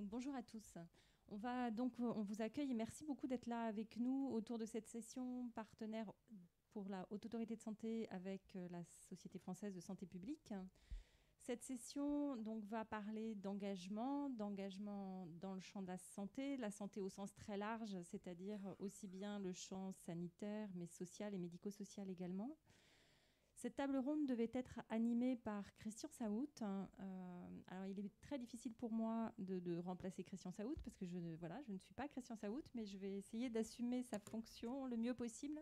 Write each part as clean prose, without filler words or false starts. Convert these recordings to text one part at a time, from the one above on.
Donc, bonjour à tous. On vous accueille et merci beaucoup d'être là avec nous autour de cette session partenaire pour la Haute Autorité de Santé avec la Société française de santé publique. Cette session donc, va parler d'engagement dans le champ de la santé au sens très large, c'est-à-dire aussi bien le champ sanitaire, mais social et médico-social également. Cette table ronde devait être animée par Christian Saout. Alors, il est très difficile pour moi de remplacer Christian Saout parce que je ne suis pas Christian Saout, mais je vais essayer d'assumer sa fonction le mieux possible.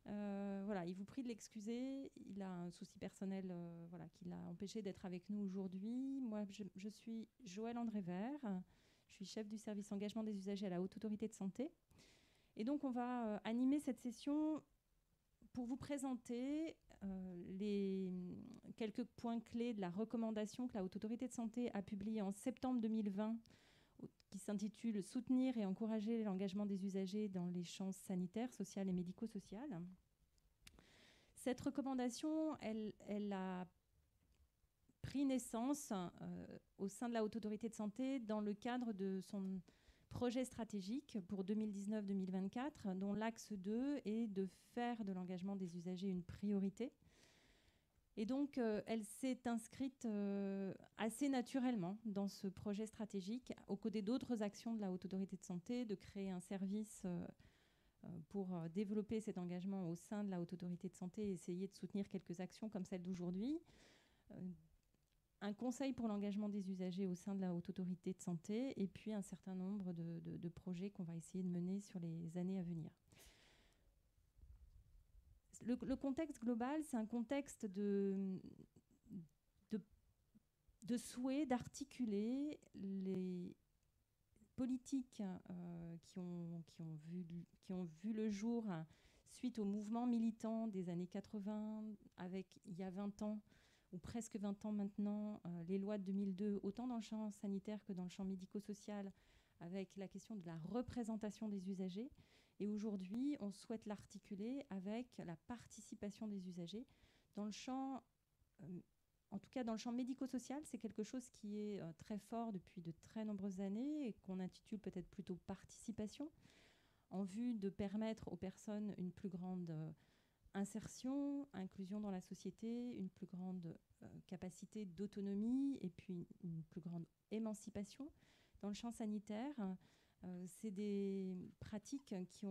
Il vous prie de l'excuser. Il a un souci personnel qui l'a empêché d'être avec nous aujourd'hui. Moi, je suis Joëlle André Vert. Je suis chef du service engagement des usagers à la Haute Autorité de Santé. Et donc, on va animer cette session pour vous présenter les quelques points clés de la recommandation que la Haute Autorité de Santé a publiée en septembre 2020 qui s'intitule « Soutenir et encourager l'engagement des usagers dans les champs sanitaires, social et médico-social ». Cette recommandation, elle a pris naissance au sein de la Haute Autorité de Santé dans le cadre de son projet stratégique pour 2019-2024, dont l'axe 2 est de faire de l'engagement des usagers une priorité. Et donc, elle s'est inscrite assez naturellement dans ce projet stratégique, aux côtés d'autres actions de la Haute Autorité de Santé, de créer un service pour développer cet engagement au sein de la Haute Autorité de Santé et essayer de soutenir quelques actions comme celle d'aujourd'hui. Un conseil pour l'engagement des usagers au sein de la Haute Autorité de Santé et puis un certain nombre de projets qu'on va essayer de mener sur les années à venir. Le contexte global, c'est un contexte de souhait d'articuler les politiques qui ont vu le jour suite au mouvement militant des années 80, avec il y a 20 ans, ou presque 20 ans maintenant, les lois de 2002, autant dans le champ sanitaire que dans le champ médico-social, avec la question de la représentation des usagers. Et aujourd'hui, on souhaite l'articuler avec la participation des usagers dans le champ, en tout cas dans le champ médico-social. C'est quelque chose qui est très fort depuis de très nombreuses années et qu'on intitule peut-être plutôt participation, en vue de permettre aux personnes une plus grande insertion, inclusion dans la société, une plus grande capacité d'autonomie et puis une plus grande émancipation. Dans le champ sanitaire, c'est des pratiques qui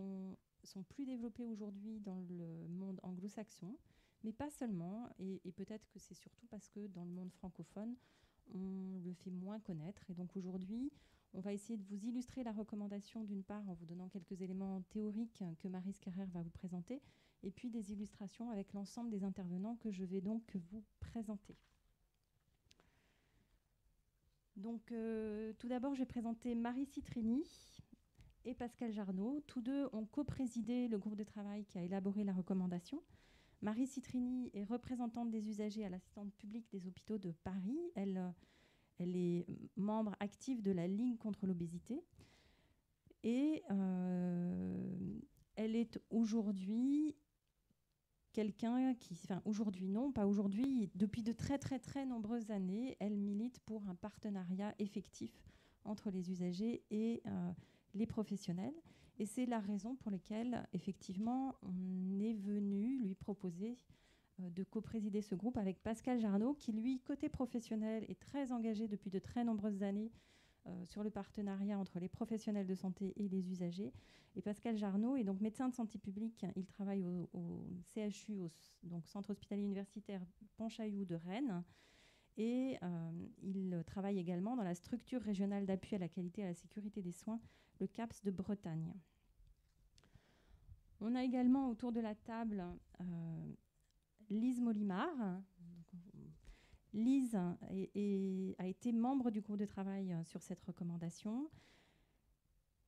sont plus développées aujourd'hui dans le monde anglo-saxon, mais pas seulement, et peut-être que c'est surtout parce que dans le monde francophone, on le fait moins connaître. Et donc aujourd'hui, on va essayer de vous illustrer la recommandation d'une part en vous donnant quelques éléments théoriques que Maryse Carrère va vous présenter, et puis des illustrations avec l'ensemble des intervenants que je vais donc vous présenter. Donc, tout d'abord, je vais présenter Marie Citrini et Pascal Jarnot. Tous deux ont co-présidé le groupe de travail qui a élaboré la recommandation. Marie Citrini est représentante des usagers à l'assistante publique des hôpitaux de Paris. Elle est membre active de la Ligue contre l'obésité. Et elle est aujourd'hui quelqu'un qui, enfin aujourd'hui non, pas aujourd'hui, depuis de très très très nombreuses années, elle milite pour un partenariat effectif entre les usagers et les professionnels. Et c'est la raison pour laquelle, effectivement, on est venu lui proposer de co-présider ce groupe avec Pascal Jarnot, qui lui, côté professionnel, est très engagé depuis de très nombreuses années sur le partenariat entre les professionnels de santé et les usagers. Et Pascal Jarnot est donc médecin de santé publique. Il travaille au CHU, donc Centre hospitalier universitaire Pontchaillou de Rennes. Et il travaille également dans la structure régionale d'appui à la qualité et à la sécurité des soins, le CAPS de Bretagne. On a également autour de la table Lise Molimar. Lise a été membre du groupe de travail sur cette recommandation.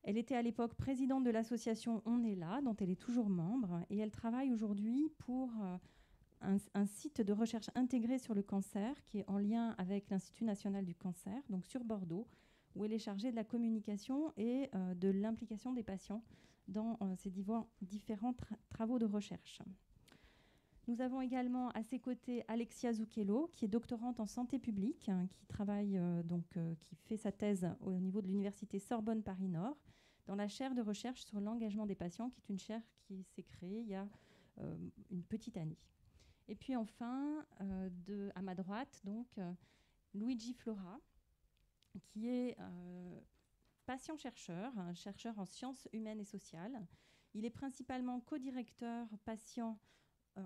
Elle était à l'époque présidente de l'association On est là, dont elle est toujours membre, et elle travaille aujourd'hui pour un site de recherche intégré sur le cancer qui est en lien avec l'Institut national du cancer, donc sur Bordeaux, où elle est chargée de la communication et de l'implication des patients dans ces différents travaux de recherche. Nous avons également à ses côtés Alexia Zucchello, qui est doctorante en santé publique, qui travaille qui fait sa thèse au niveau de l'université Sorbonne Paris-Nord, dans la chaire de recherche sur l'engagement des patients, qui est une chaire qui s'est créée il y a une petite année. Et puis enfin, à ma droite, Luigi Flora, qui est patient-chercheur, un chercheur en sciences humaines et sociales. Il est principalement co-directeur patient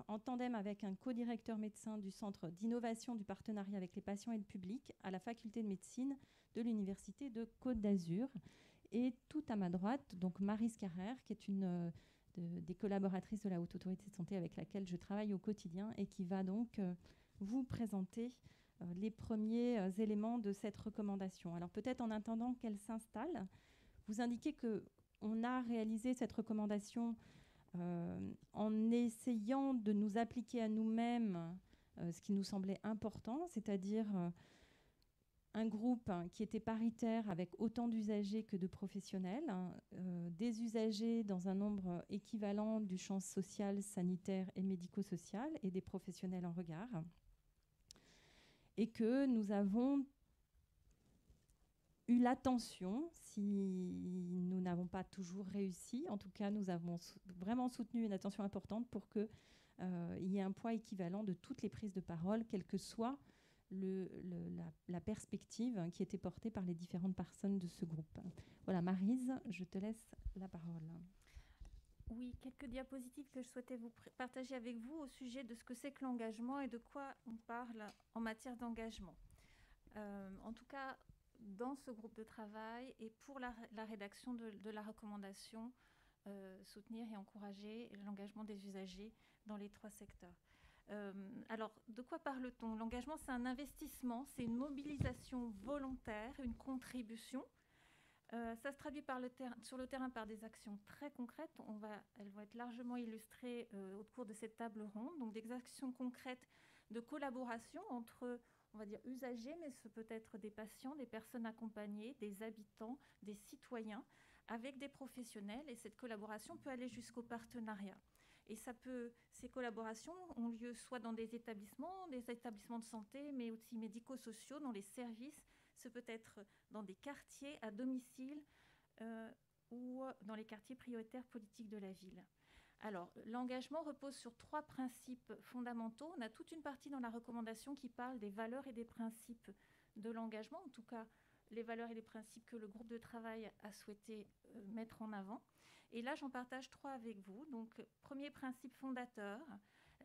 en tandem avec un co-directeur médecin du Centre d'innovation du partenariat avec les patients et le public à la faculté de médecine de l'Université de Côte d'Azur. Et tout à ma droite, donc Maryse Carrère, qui est une des collaboratrices de la Haute Autorité de Santé avec laquelle je travaille au quotidien et qui va donc vous présenter les premiers éléments de cette recommandation. Alors peut-être en attendant qu'elle s'installe, vous indiquer qu'on a réalisé cette recommandation en essayant de nous appliquer à nous-mêmes ce qui nous semblait important, c'est-à-dire un groupe qui était paritaire avec autant d'usagers que de professionnels, des usagers dans un nombre équivalent du champ social, sanitaire et médico-social et des professionnels en regard, et que nous avons eu l'attention, si nous n'avons pas toujours réussi, en tout cas nous avons vraiment soutenu une attention importante pour qu'il y ait un poids équivalent de toutes les prises de parole, quelle que soit la perspective qui était portée par les différentes personnes de ce groupe. Voilà, Maryse, je te laisse la parole. Oui, quelques diapositives que je souhaitais vous partager avec vous au sujet de ce que c'est que l'engagement et de quoi on parle en matière d'engagement. En tout cas, dans ce groupe de travail et pour la rédaction de la recommandation, soutenir et encourager l'engagement des usagers dans les 3 secteurs. Alors, de quoi parle-t-on? L'engagement, c'est un investissement, c'est une mobilisation volontaire, une contribution. Ça se traduit sur le terrain par des actions très concrètes. Elles vont être largement illustrées au cours de cette table ronde. Donc, des actions concrètes de collaboration entre, on va dire, usagers, mais ce peut être des patients, des personnes accompagnées, des habitants, des citoyens, avec des professionnels. Et cette collaboration peut aller jusqu'au partenariat. Et ces collaborations ont lieu soit dans des établissements de santé, mais aussi médico-sociaux, dans les services. Ce peut être dans des quartiers, à domicile ou dans les quartiers prioritaires politiques de la ville. Alors, l'engagement repose sur 3 principes fondamentaux. On a toute une partie dans la recommandation qui parle des valeurs et des principes de l'engagement, en tout cas les valeurs et les principes que le groupe de travail a souhaité mettre en avant. Et là, j'en partage 3 avec vous. Donc, premier principe fondateur,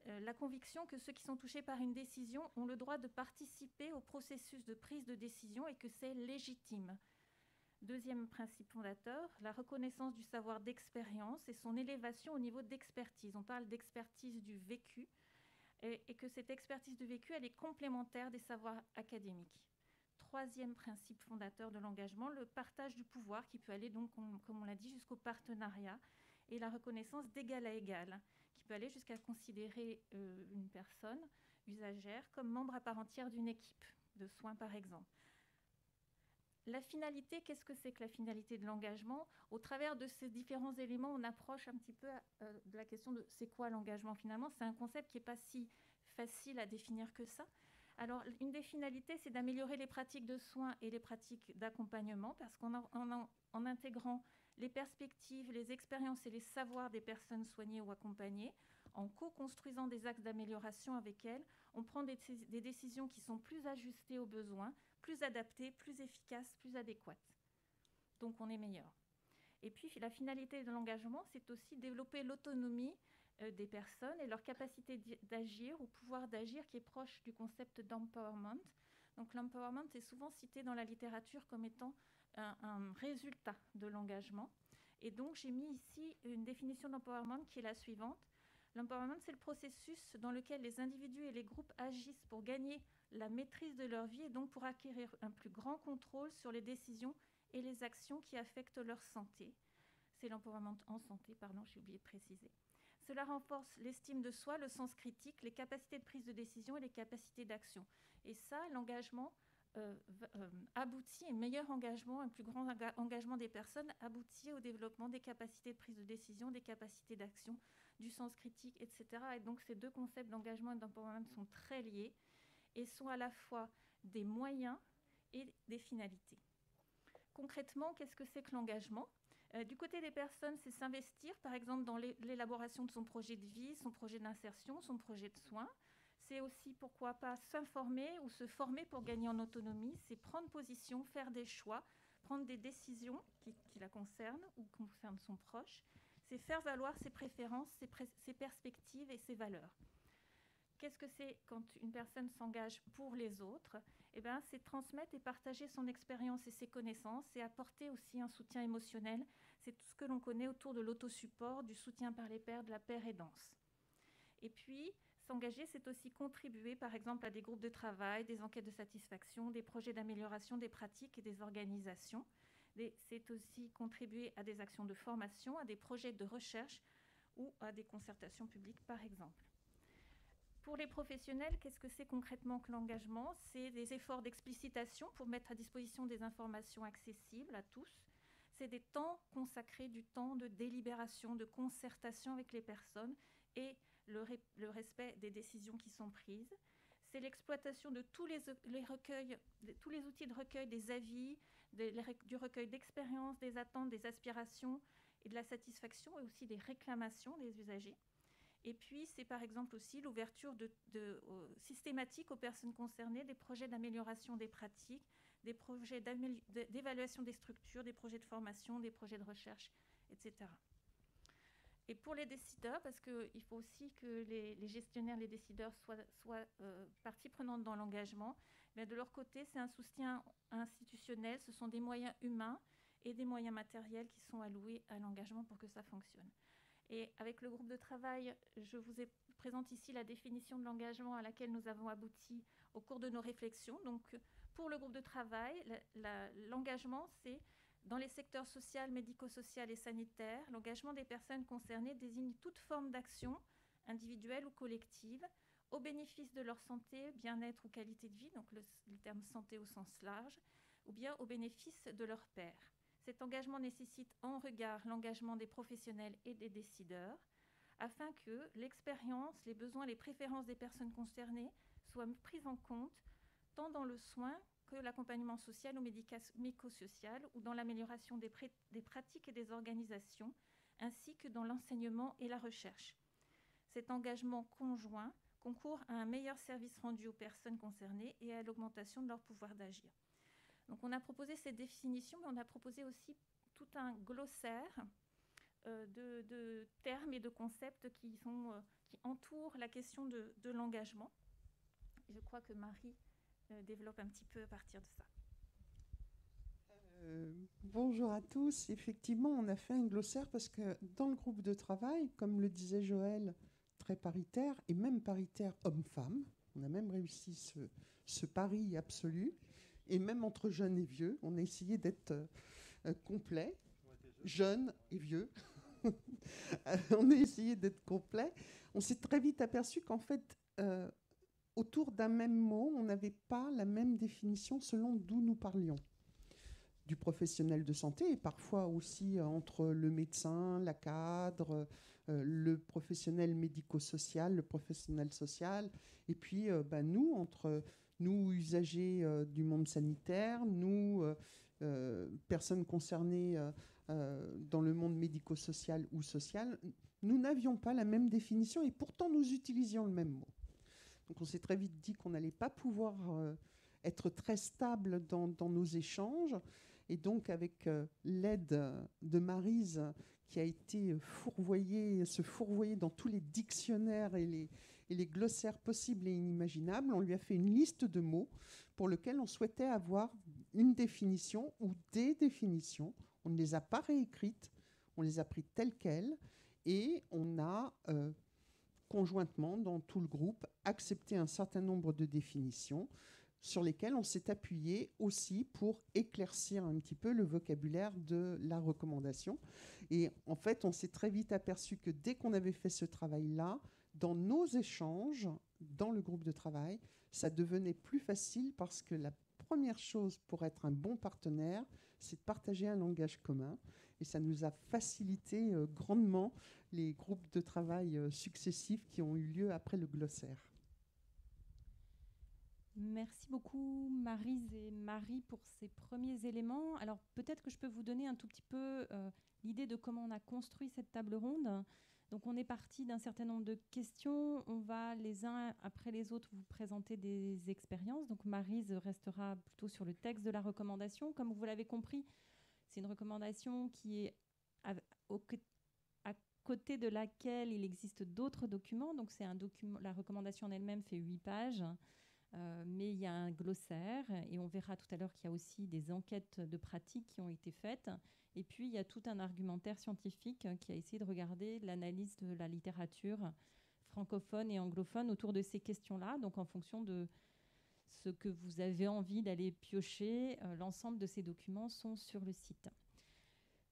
la conviction que ceux qui sont touchés par une décision ont le droit de participer au processus de prise de décision et que c'est légitime. Deuxième principe fondateur, la reconnaissance du savoir d'expérience et son élévation au niveau d'expertise. On parle d'expertise du vécu et que cette expertise du vécu, elle est complémentaire des savoirs académiques. Troisième principe fondateur de l'engagement, le partage du pouvoir qui peut aller donc, comme on l'a dit, jusqu'au partenariat et la reconnaissance d'égal à égal qui peut aller jusqu'à considérer une personne usagère comme membre à part entière d'une équipe de soins par exemple. La finalité, qu'est-ce que c'est que la finalité de l'engagement? Au travers de ces différents éléments, on approche un petit peu de la question de c'est quoi l'engagement finalement? C'est un concept qui n'est pas si facile à définir que ça. Alors, une des finalités, c'est d'améliorer les pratiques de soins et les pratiques d'accompagnement parce qu'en intégrant les perspectives, les expériences et les savoirs des personnes soignées ou accompagnées, en co-construisant des axes d'amélioration avec elles, on prend des décisions qui sont plus ajustées aux besoins, plus adaptées, plus efficaces, plus adéquates. Donc, on est meilleur. Et puis, la finalité de l'engagement, c'est aussi développer l'autonomie des personnes et leur capacité d'agir ou pouvoir d'agir qui est proche du concept d'empowerment. Donc l'empowerment est souvent cité dans la littérature comme étant un résultat de l'engagement. Et donc j'ai mis ici une définition d'empowerment qui est la suivante. L'empowerment, c'est le processus dans lequel les individus et les groupes agissent pour gagner la maîtrise de leur vie et donc pour acquérir un plus grand contrôle sur les décisions et les actions qui affectent leur santé. C'est l'empowerment en santé, pardon, j'ai oublié de préciser. Cela renforce l'estime de soi, le sens critique, les capacités de prise de décision et les capacités d'action. Et ça, l'engagement aboutit, un meilleur engagement, un plus grand engagement des personnes aboutit au développement des capacités de prise de décision, des capacités d'action, du sens critique, etc. Et donc ces deux concepts d'engagement et d'empowerment sont très liés et sont à la fois des moyens et des finalités. Concrètement, qu'est-ce que c'est que l'engagement ? Du côté des personnes, c'est s'investir, par exemple, dans l'élaboration de son projet de vie, son projet d'insertion, son projet de soins. C'est aussi, pourquoi pas, s'informer ou se former pour gagner en autonomie. C'est prendre position, faire des choix, prendre des décisions qui la concernent ou concernent son proche. C'est faire valoir ses préférences, ses perspectives et ses valeurs. Qu'est-ce que c'est quand une personne s'engage pour les autres ? Eh bien, c'est transmettre et partager son expérience et ses connaissances et apporter aussi un soutien émotionnel. C'est tout ce que l'on connaît autour de l'autosupport, du soutien par les pairs, de la paire-aidance. Et puis, s'engager, c'est aussi contribuer, par exemple, à des groupes de travail, des enquêtes de satisfaction, des projets d'amélioration des pratiques et des organisations. C'est aussi contribuer à des actions de formation, à des projets de recherche ou à des concertations publiques, par exemple. Pour les professionnels, qu'est-ce que c'est concrètement que l'engagement ? C'est des efforts d'explicitation pour mettre à disposition des informations accessibles à tous. C'est des temps consacrés, du temps de délibération, de concertation avec les personnes et le respect des décisions qui sont prises. C'est l'exploitation de tous les outils de recueil des avis, du recueil d'expériences, des attentes, des aspirations et de la satisfaction et aussi des réclamations des usagers. Et puis, c'est par exemple aussi l'ouverture systématique aux personnes concernées des projets d'amélioration des pratiques, des projets d'évaluation des structures, des projets de formation, des projets de recherche, etc. Et pour les décideurs, parce qu'il faut aussi que les gestionnaires, les décideurs soient partie prenante dans l'engagement, mais de leur côté, c'est un soutien institutionnel, ce sont des moyens humains et des moyens matériels qui sont alloués à l'engagement pour que ça fonctionne. Et avec le groupe de travail, je vous présente ici la définition de l'engagement à laquelle nous avons abouti au cours de nos réflexions. Donc, pour le groupe de travail, l'engagement, c'est dans les secteurs social, médico-social et sanitaire. L'engagement des personnes concernées désigne toute forme d'action, individuelle ou collective, au bénéfice de leur santé, bien-être ou qualité de vie, donc le terme santé au sens large, ou bien au bénéfice de leur pairs. Cet engagement nécessite en regard l'engagement des professionnels et des décideurs, afin que l'expérience, les besoins, les préférences des personnes concernées soient prises en compte, tant dans le soin que l'accompagnement social ou médico-social, ou dans l'amélioration des pratiques et des organisations, ainsi que dans l'enseignement et la recherche. Cet engagement conjoint concourt à un meilleur service rendu aux personnes concernées et à l'augmentation de leur pouvoir d'agir. Donc on a proposé cette définition, mais on a proposé aussi tout un glossaire de termes et de concepts qui entourent la question de l'engagement. Je crois que Marie développe un petit peu à partir de ça. Bonjour à tous. Effectivement, on a fait un glossaire parce que dans le groupe de travail, comme le disait Joël, très paritaire, et même paritaire homme-femme, on a même réussi ce pari absolu. Et même entre jeunes et vieux, on a essayé d'être complet, jeunes et vieux. On a essayé d'être complet. On s'est très vite aperçu qu'en fait, autour d'un même mot, on n'avait pas la même définition selon d'où nous parlions. Du professionnel de santé et parfois aussi entre le médecin, la cadre, le professionnel médico-social, le professionnel social, et puis nous, entre nous, usagers du monde sanitaire, nous, personnes concernées dans le monde médico-social ou social, nous n'avions pas la même définition et pourtant nous utilisions le même mot. Donc on s'est très vite dit qu'on n'allait pas pouvoir être très stable dans nos échanges. Et donc avec l'aide de Maryse, qui a été se fourvoyer dans tous les dictionnaires et les glossaires possibles et inimaginables, on lui a fait une liste de mots pour lesquels on souhaitait avoir une définition ou des définitions. On ne les a pas réécrites, on les a prises telles quelles et on a conjointement, dans tout le groupe, accepté un certain nombre de définitions sur lesquelles on s'est appuyé aussi pour éclaircir un petit peu le vocabulaire de la recommandation. Et en fait, on s'est très vite aperçu que dès qu'on avait fait ce travail-là, dans nos échanges, dans le groupe de travail, ça devenait plus facile parce que la première chose pour être un bon partenaire, c'est de partager un langage commun. Et ça nous a facilité grandement les groupes de travail successifs qui ont eu lieu après le glossaire. Merci beaucoup Maryse et Marie pour ces premiers éléments. Alors peut-être que je peux vous donner un tout petit peu l'idée de comment on a construit cette table ronde. Donc on est parti d'un certain nombre de questions. On va les uns après les autres vous présenter des expériences. Donc Maryse restera plutôt sur le texte de la recommandation. Comme vous l'avez compris, c'est une recommandation qui est à côté de laquelle il existe d'autres documents. Donc c'est un document, la recommandation en elle-même fait 8 pages. Mais il y a un glossaire et on verra tout à l'heure qu'il y a aussi des enquêtes de pratique qui ont été faites. Et puis, il y a tout un argumentaire scientifique qui a essayé de regarder l'analyse de la littérature francophone et anglophone autour de ces questions-là. Donc, en fonction de ce que vous avez envie d'aller piocher, l'ensemble de ces documents sont sur le site.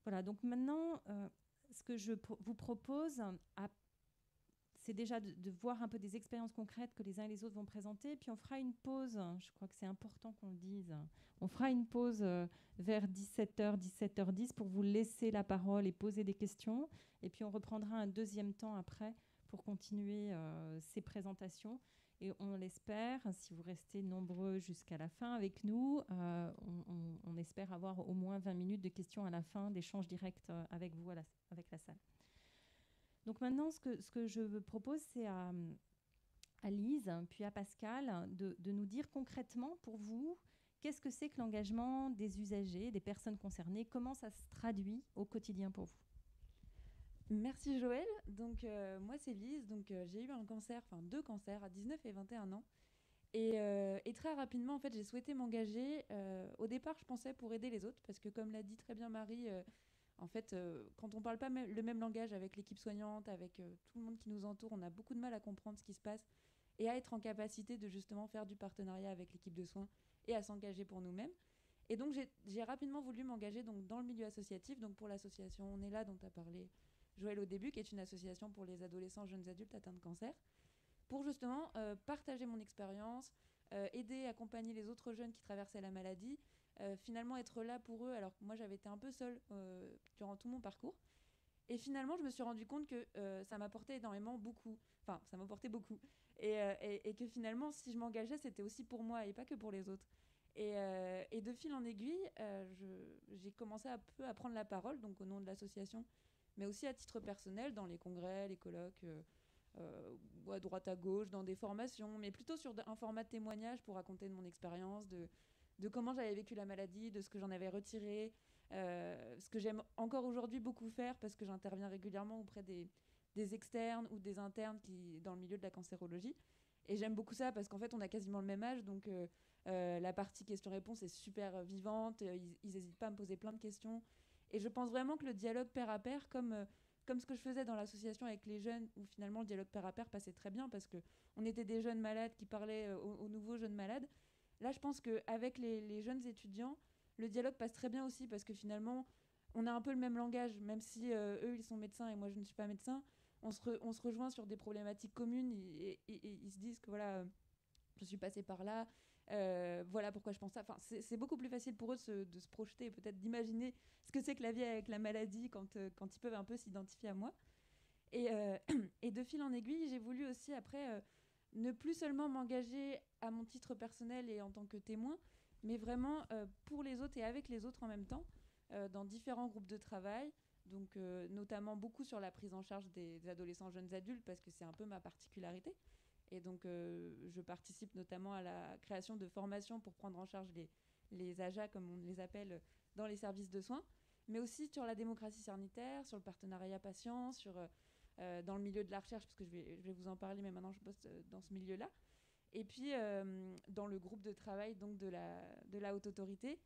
Voilà, donc maintenant, ce que je vous propose, c'est déjà de voir un peu des expériences concrètes que les uns et les autres vont présenter. Puis on fera une pause, je crois que c'est important qu'on le dise, on fera une pause vers 17h, 17h10 pour vous laisser la parole et poser des questions. Et puis on reprendra un deuxième temps après pour continuer ces présentations. Et on l'espère, si vous restez nombreux jusqu'à la fin avec nous, on espère avoir au moins 20 minutes de questions à la fin, d'échanges directs avec vous, avec la salle. Donc maintenant, ce que je propose, c'est à Lise, puis à Pascal, de nous dire concrètement pour vous, qu'est-ce que c'est que l'engagement des usagers, des personnes concernées, comment ça se traduit au quotidien pour vous? Merci Joël. Donc moi c'est Lise, donc j'ai eu un cancer, enfin 2 cancers à 19 et 21 ans. Et très rapidement, en fait, j'ai souhaité m'engager. Au départ, je pensais pour aider les autres, parce que comme l'a dit très bien Marie, en fait, quand on ne parle pas le même langage avec l'équipe soignante, avec tout le monde qui nous entoure, on a beaucoup de mal à comprendre ce qui se passe et à être en capacité de justement faire du partenariat avec l'équipe de soins et à s'engager pour nous-mêmes. Et donc, j'ai rapidement voulu m'engager donc, dans le milieu associatif, donc pour l'association On est là, dont a parlé Joël au début, qui est une association pour les adolescents, jeunes adultes atteints de cancer, pour justement partager mon expérience, aider, accompagner les autres jeunes qui traversaient la maladie, finalement être là pour eux, alors que moi j'avais été un peu seule durant tout mon parcours. Et finalement, je me suis rendu compte que ça m'apportait énormément beaucoup. Enfin, ça m'apportait beaucoup. Et que finalement, si je m'engageais, c'était aussi pour moi et pas que pour les autres. Et de fil en aiguille, j'ai commencé un peu à prendre la parole, donc au nom de l'association, mais aussi à titre personnel, dans les congrès, les colloques, à droite à gauche, dans des formations, mais plutôt sur un format de témoignage pour raconter de mon expérience, de comment j'avais vécu la maladie, de ce que j'en avais retiré, ce que j'aime encore aujourd'hui beaucoup faire parce que j'interviens régulièrement auprès des externes ou des internes dans le milieu de la cancérologie. Et j'aime beaucoup ça parce qu'en fait, on a quasiment le même âge, donc la partie questions-réponses est super vivante, ils n'hésitent pas à me poser plein de questions. Et je pense vraiment que le dialogue pair à pair, comme ce que je faisais dans l'association avec les jeunes, où finalement le dialogue pair à pair passait très bien parce qu'on était des jeunes malades qui parlaient aux nouveaux jeunes malades. Là, je pense qu'avec les jeunes étudiants, le dialogue passe très bien aussi parce que finalement, on a un peu le même langage, même si eux, ils sont médecins et moi, je ne suis pas médecin. On se rejoint sur des problématiques communes et ils se disent que voilà, je suis passée par là, voilà pourquoi je pense ça. Enfin, c'est beaucoup plus facile pour eux de se projeter et peut-être d'imaginer ce que c'est que la vie avec la maladie quand ils peuvent un peu s'identifier à moi. Et de fil en aiguille, j'ai voulu aussi après ne plus seulement m'engager à mon titre personnel et en tant que témoin, mais vraiment pour les autres et avec les autres en même temps, dans différents groupes de travail, donc notamment beaucoup sur la prise en charge des adolescents jeunes adultes, parce que c'est un peu ma particularité. Et donc je participe notamment à la création de formations pour prendre en charge les AJA, comme on les appelle, dans les services de soins, mais aussi sur la démocratie sanitaire, sur le partenariat patient, dans le milieu de la recherche, parce que je vais vous en parler, mais maintenant je bosse dans ce milieu-là. Et puis, dans le groupe de travail donc, de la haute autorité,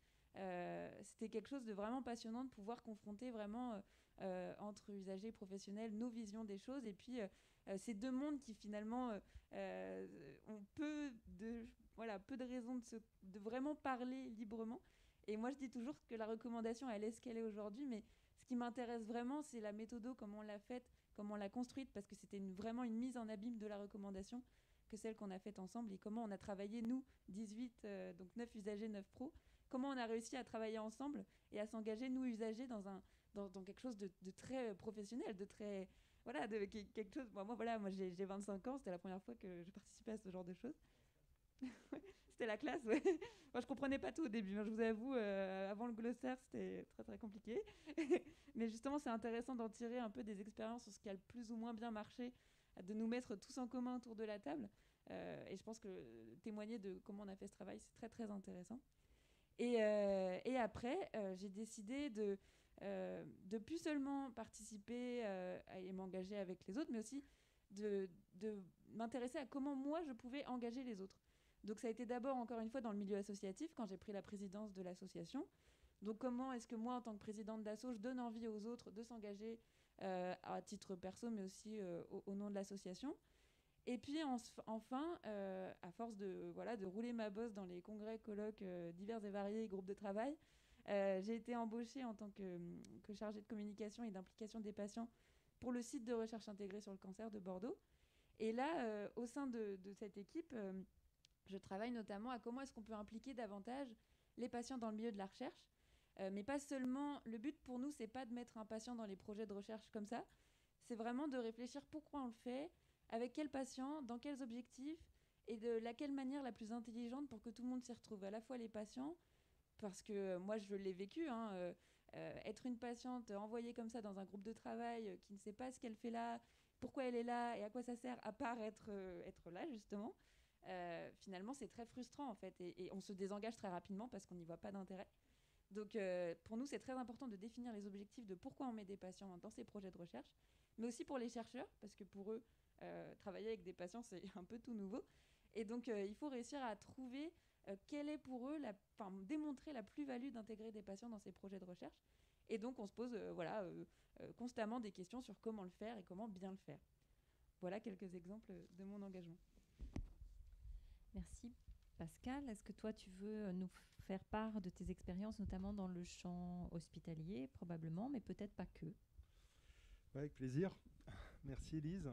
c'était quelque chose de vraiment passionnant de pouvoir confronter vraiment entre usagers et professionnels nos visions des choses. Et puis, ces deux mondes qui finalement ont peu de raisons de vraiment parler librement. Et moi, je dis toujours que la recommandation, elle est ce qu'elle est aujourd'hui, mais ce qui m'intéresse vraiment, c'est la méthode, comment on l'a faite, comment on l'a construite, parce que c'était vraiment une mise en abîme de la recommandation. que celle qu'on a faite ensemble et comment on a travaillé, nous, 18, donc 9 usagers, 9 pros, comment on a réussi à travailler ensemble et à s'engager, nous, usagers, dans quelque chose de très professionnel, de très... Voilà, quelque chose... Moi, j'ai 25 ans, c'était la première fois que je participais à ce genre de choses. C'était la classe, ouais. Moi, je comprenais pas tout au début, je vous avoue, avant le glossaire, c'était très très compliqué. Mais justement, c'est intéressant d'en tirer un peu des expériences sur ce qui a le plus ou moins bien marché, de nous mettre tous en commun autour de la table. Et je pense que témoigner de comment on a fait ce travail, c'est très très intéressant. Et après, j'ai décidé de plus seulement participer et m'engager avec les autres, mais aussi de m'intéresser à comment moi je pouvais engager les autres. Donc ça a été d'abord, encore une fois, dans le milieu associatif, quand j'ai pris la présidence de l'association. Donc comment est-ce que moi, en tant que présidente d'asso, je donne envie aux autres de s'engager à titre perso, mais aussi au nom de l'association. Et puis enfin, à force de rouler ma bosse dans les congrès, colloques divers et variés, groupes de travail, j'ai été embauchée en tant que chargée de communication et d'implication des patients pour le site de recherche intégrée sur le cancer de Bordeaux. Et là, au sein de cette équipe, je travaille notamment à comment est-ce qu'on peut impliquer davantage les patients dans le milieu de la recherche. Mais pas seulement, le but pour nous, c'est pas de mettre un patient dans les projets de recherche comme ça, c'est vraiment de réfléchir pourquoi on le fait, avec quels patients, dans quels objectifs, et de laquelle manière la plus intelligente pour que tout le monde s'y retrouve, à la fois les patients, parce que moi je l'ai vécu, être une patiente envoyée comme ça dans un groupe de travail qui ne sait pas ce qu'elle fait là, pourquoi elle est là et à quoi ça sert, à part être là justement, finalement c'est très frustrant en fait, et on se désengage très rapidement parce qu'on n'y voit pas d'intérêt. Donc pour nous c'est très important de définir les objectifs de pourquoi on met des patients dans ces projets de recherche, mais aussi pour les chercheurs, parce que pour eux, travailler avec des patients, c'est un peu tout nouveau. Et donc, il faut réussir à trouver quelle est pour eux, démontrer la plus-value d'intégrer des patients dans ces projets de recherche. Et donc, on se pose constamment des questions sur comment le faire et comment bien le faire. Voilà quelques exemples de mon engagement. Merci. Pascal, est-ce que toi, tu veux nous faire part de tes expériences, notamment dans le champ hospitalier, probablement, mais peut-être pas que? Ouais, avec plaisir. Merci Elise.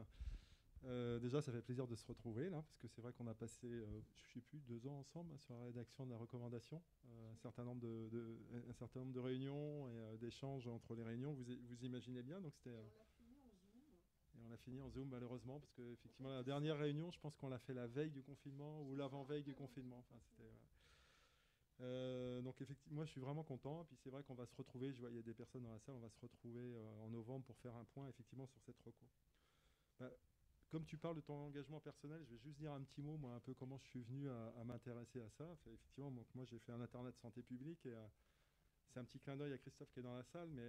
Déjà, ça fait plaisir de se retrouver là, parce que c'est vrai qu'on a passé, je ne sais plus, 2 ans ensemble sur la rédaction de la recommandation, un certain nombre de réunions et d'échanges entre les réunions. Vous imaginez bien, donc c'était. Et on l'a fini en Zoom malheureusement, parce que effectivement la dernière réunion, je pense qu'on l'a fait la veille du confinement ou l'avant-veille du confinement. Enfin, donc effectivement, moi je suis vraiment content. Et puis c'est vrai qu'on va se retrouver. Je vois il y a des personnes dans la salle. On va se retrouver en novembre pour faire un point effectivement sur cette reco. Comme tu parles de ton engagement personnel, je vais juste dire un petit mot, moi, un peu comment je suis venu à m'intéresser à ça. Effectivement, moi, j'ai fait un internat de santé publique et c'est un petit clin d'œil à Christophe qui est dans la salle, mais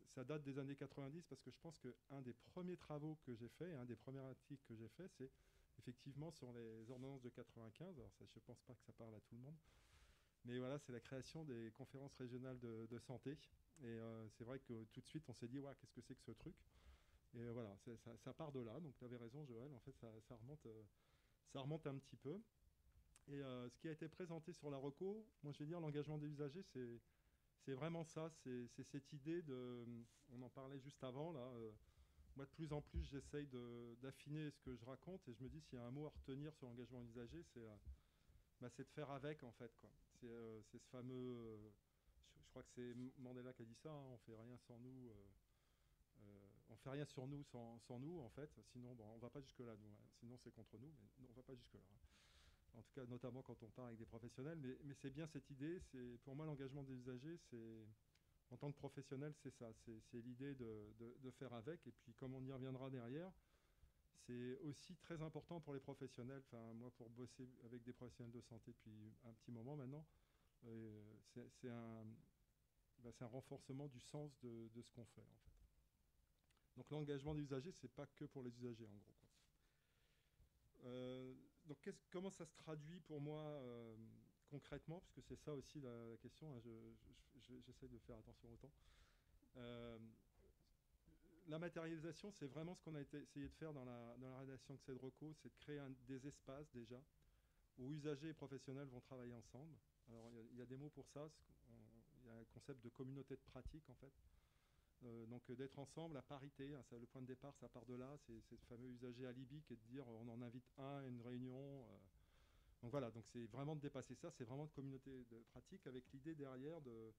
ça date des années 90 parce que je pense qu'un des premiers travaux que j'ai fait, un des premiers articles que j'ai fait, c'est effectivement sur les ordonnances de 95. Alors ça, je ne pense pas que ça parle à tout le monde, mais voilà, c'est la création des conférences régionales de santé. Et c'est vrai que tout de suite, on s'est dit, ouais, qu'est-ce que c'est que ce truc ? Et voilà, ça part de là. Donc tu avais raison, Joël. En fait, ça remonte un petit peu. Et ce qui a été présenté sur la reco, moi je vais dire l'engagement des usagers, c'est vraiment ça. C'est cette idée de... On en parlait juste avant, là. Moi, de plus en plus, j'essaye d'affiner ce que je raconte. Et je me dis, s'il y a un mot à retenir sur l'engagement des usagers, c'est de faire avec, en fait, quoi. C'est ce fameux... je crois que c'est Mandela qui a dit ça, hein, on fait rien sans nous... on fait rien sur nous sans nous, en fait. Sinon, on va pas jusque-là, nous. Hein. Sinon, c'est contre nous, mais on va pas jusque-là. Hein. En tout cas, notamment quand on parle avec des professionnels. Mais c'est bien cette idée. Pour moi, l'engagement des usagers, en tant que professionnel, c'est ça. C'est l'idée de faire avec. Et puis, comme on y reviendra derrière, c'est aussi très important pour les professionnels. Enfin, moi, pour bosser avec des professionnels de santé depuis un petit moment maintenant, c'est un renforcement du sens de ce qu'on fait, en fait. Donc l'engagement des usagers, c'est pas que pour les usagers, en gros, quoi. Donc comment ça se traduit pour moi concrètement, parce que c'est ça aussi la question, hein, j'essaie de faire attention au temps. La matérialisation, c'est vraiment ce qu'on a essayé de faire dans la rédaction de cette reco, c'est de créer des espaces déjà, où usagers et professionnels vont travailler ensemble. Alors il y a des mots pour ça, il y a un concept de communauté de pratique en fait. Donc d'être ensemble à parité, hein, le point de départ, ça part de là, c'est ce fameux usager alibi qui est de dire on en invite un à une réunion. Donc voilà, donc c'est vraiment de dépasser ça, c'est vraiment de communauté de pratique avec l'idée derrière de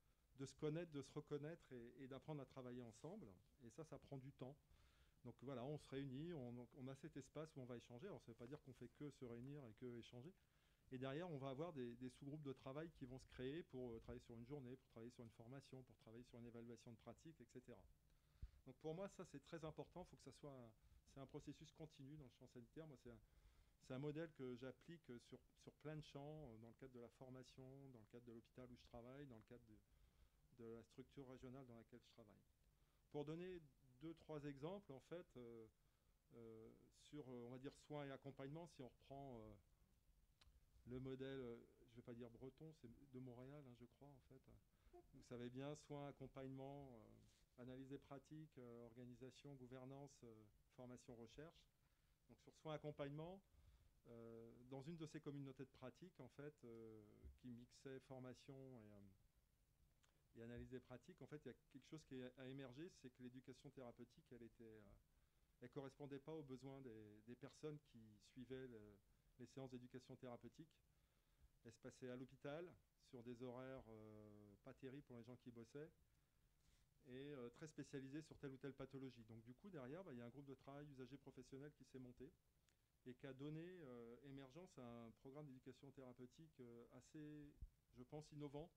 se connaître, de se reconnaître et d'apprendre à travailler ensemble. Et ça prend du temps. Donc voilà, on se réunit, on a cet espace où on va échanger. Alors ça ne veut pas dire qu'on fait que se réunir et que échanger. Et derrière, on va avoir des sous-groupes de travail qui vont se créer pour travailler sur une journée, pour travailler sur une formation, pour travailler sur une évaluation de pratique, etc. Donc pour moi, ça c'est très important. Il faut que ça soit c'est un processus continu dans le champ sanitaire. Moi, c'est un modèle que j'applique sur plein de champs, dans le cadre de la formation, dans le cadre de l'hôpital où je travaille, dans le cadre de la structure régionale dans laquelle je travaille. Pour donner 2-3 exemples, en fait, sur, on va dire, soins et accompagnement, si on reprend le modèle, je ne vais pas dire breton, c'est de Montréal, hein, je crois, en fait. Vous savez bien, soins, accompagnement, analyse des pratiques, organisation, gouvernance, formation, recherche. Donc sur soins, accompagnement, dans une de ces communautés de pratique, en fait, qui mixait formation et analyse des pratiques, en fait, il y a quelque chose qui a émergé, c'est que l'éducation thérapeutique, elle correspondait pas aux besoins des personnes qui suivaient les séances d'éducation thérapeutique. Elle se passait à l'hôpital, sur des horaires pas terribles pour les gens qui bossaient, et très spécialisés sur telle ou telle pathologie. Donc du coup, derrière, il y a un groupe de travail usagers professionnels qui s'est monté, et qui a donné émergence à un programme d'éducation thérapeutique assez, je pense, innovant,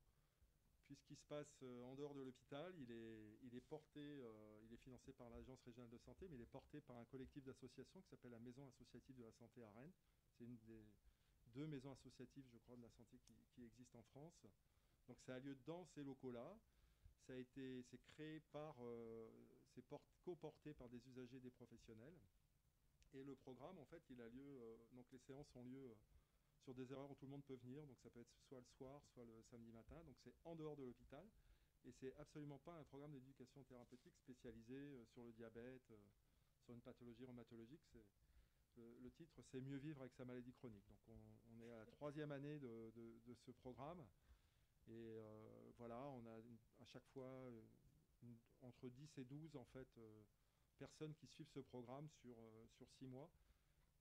puisqu'il se passe en dehors de l'hôpital. Il est porté, il est financé par l'Agence régionale de santé, mais il est porté par un collectif d'associations qui s'appelle la Maison associative de la santé à Rennes. C'est une des 2 maisons associatives, je crois, de la santé qui existent en France. Donc ça a lieu dans ces locaux-là. C'est créé par, c'est coporté par des usagers et des professionnels. Et le programme, en fait, il a lieu, donc les séances ont lieu sur des horaires où tout le monde peut venir, donc ça peut être soit le soir, soit le samedi matin, donc c'est en dehors de l'hôpital, et c'est absolument pas un programme d'éducation thérapeutique spécialisé sur le diabète, sur une pathologie rhumatologique. Le titre, c'est Mieux vivre avec sa maladie chronique. Donc on est à la 3e année de ce programme, et voilà, on a à chaque fois entre 10 et 12 en fait, personnes qui suivent ce programme sur 6 mois.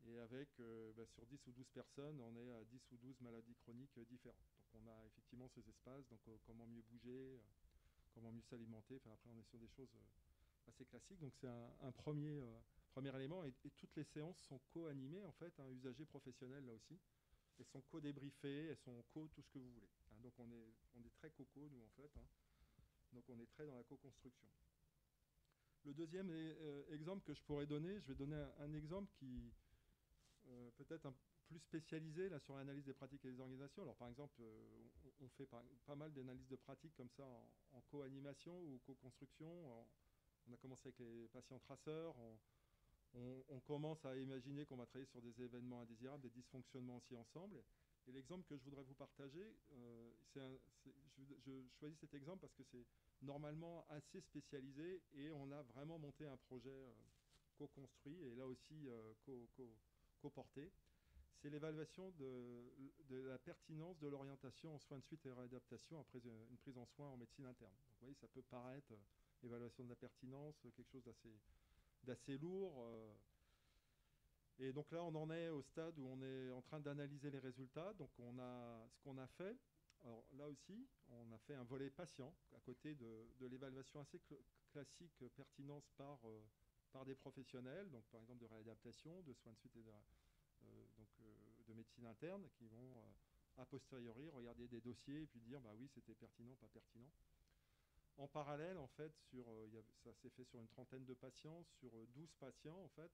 Et avec, sur 10 ou 12 personnes, on est à 10 ou 12 maladies chroniques différentes. Donc on a effectivement ces espaces, donc comment mieux bouger, comment mieux s'alimenter. Enfin, après, on est sur des choses assez classiques. Donc c'est un premier élément. Et toutes les séances sont co-animées, en fait, un usager professionnel là aussi. Elles sont co-débriefées, elles sont tout ce que vous voulez. Hein, donc on est très coco, nous, en fait. Hein. Donc on est très dans la co-construction. Le deuxième exemple que je pourrais donner, je vais donner un exemple qui peut-être plus spécialisé là, sur l'analyse des pratiques et des organisations. Alors par exemple, on fait pas mal d'analyses de pratiques comme ça en co-animation ou co-construction. On a commencé avec les patients traceurs. On commence à imaginer qu'on va travailler sur des événements indésirables, des dysfonctionnements aussi ensemble. Et l'exemple que je voudrais vous partager, je choisis cet exemple parce que c'est normalement assez spécialisé et on a vraiment monté un projet co-construit et là aussi co-porté. C'est l'évaluation de la pertinence de l'orientation en soins de suite et réadaptation après une prise en soins en médecine interne. Donc, vous voyez, ça peut paraître évaluation de la pertinence, quelque chose d'assez lourd. Et donc là, on en est au stade où on est en train d'analyser les résultats. Donc ce qu'on a fait, alors là aussi, on a fait un volet patient à côté de l'évaluation assez classique pertinence par des professionnels, donc par exemple de réadaptation, de soins de suite et de médecine interne, qui vont a posteriori regarder des dossiers et puis dire bah oui, c'était pertinent, pas pertinent. En parallèle, en fait, ça s'est fait sur une trentaine de patients, sur 12 patients, en fait,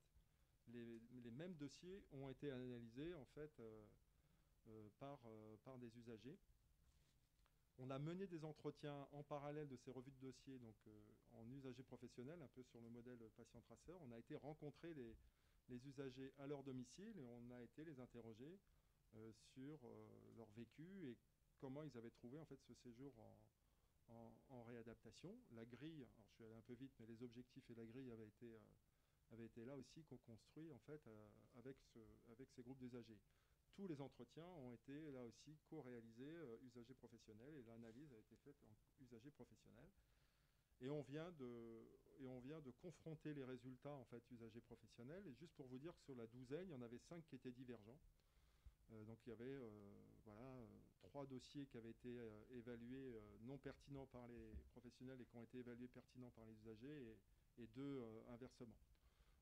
les mêmes dossiers ont été analysés en fait par des usagers. On a mené des entretiens en parallèle de ces revues de dossiers, donc en usagers professionnels, un peu sur le modèle patient-traceur. On a été rencontrer les usagers à leur domicile et on a été les interroger sur leur vécu et comment ils avaient trouvé en fait ce séjour en réadaptation. La grille, alors je suis allé un peu vite, mais les objectifs et la grille avaient été là aussi co-construits en fait avec ces groupes d'usagers. Tous les entretiens ont été là aussi co-réalisés usagers professionnels et l'analyse a été faite en usagers professionnels. Et on vient de confronter les résultats en fait usagers professionnels. Et juste pour vous dire que sur la douzaine, il y en avait 5 qui étaient divergents. Donc il y avait 3 dossiers qui avaient été évalués non pertinents par les professionnels et qui ont été évalués pertinents par les usagers, et 2 inversement.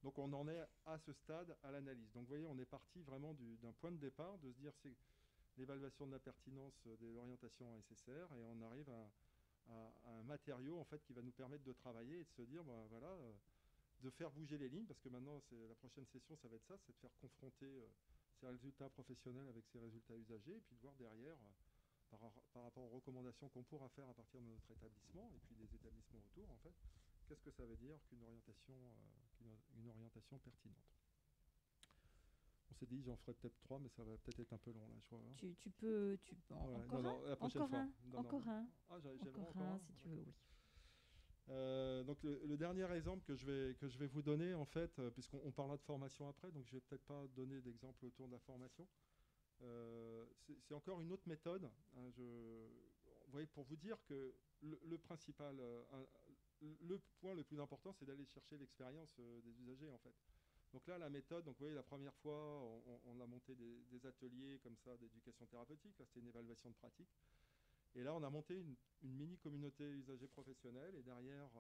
Donc on en est à ce stade à l'analyse. Donc vous voyez, on est parti vraiment d'un point de départ, de se dire c'est l'évaluation de la pertinence de l'orientation SSR, et on arrive à un matériau en fait qui va nous permettre de travailler et de se dire de faire bouger les lignes, parce que maintenant la prochaine session ça va être ça, c'est de faire confronter ces résultats professionnels avec ces résultats usagers, et puis de voir derrière par rapport aux recommandations qu'on pourra faire à partir de notre établissement et puis des établissements autour en fait, qu'est-ce que ça veut dire qu'une orientation pertinente. On s'est dit j'en ferai peut-être 3, mais ça va peut-être être un peu long là, je crois. Tu peux encore la prochaine fois. Encore un. Ah, encore un si tu veux, oui. Donc le dernier exemple que je vais vous donner en fait, puisqu'on parlera de formation après, donc je vais peut-être pas donner d'exemple autour de la formation. C'est encore une autre méthode. Hein, vous voyez, pour vous dire que le principal, le point le plus important, c'est d'aller chercher l'expérience des usagers en fait. Donc là, la méthode, donc vous voyez, la première fois, on a monté des ateliers comme ça d'éducation thérapeutique. Là, c'était une évaluation de pratique. Et là, on a monté une mini-communauté usagers professionnels. Et derrière,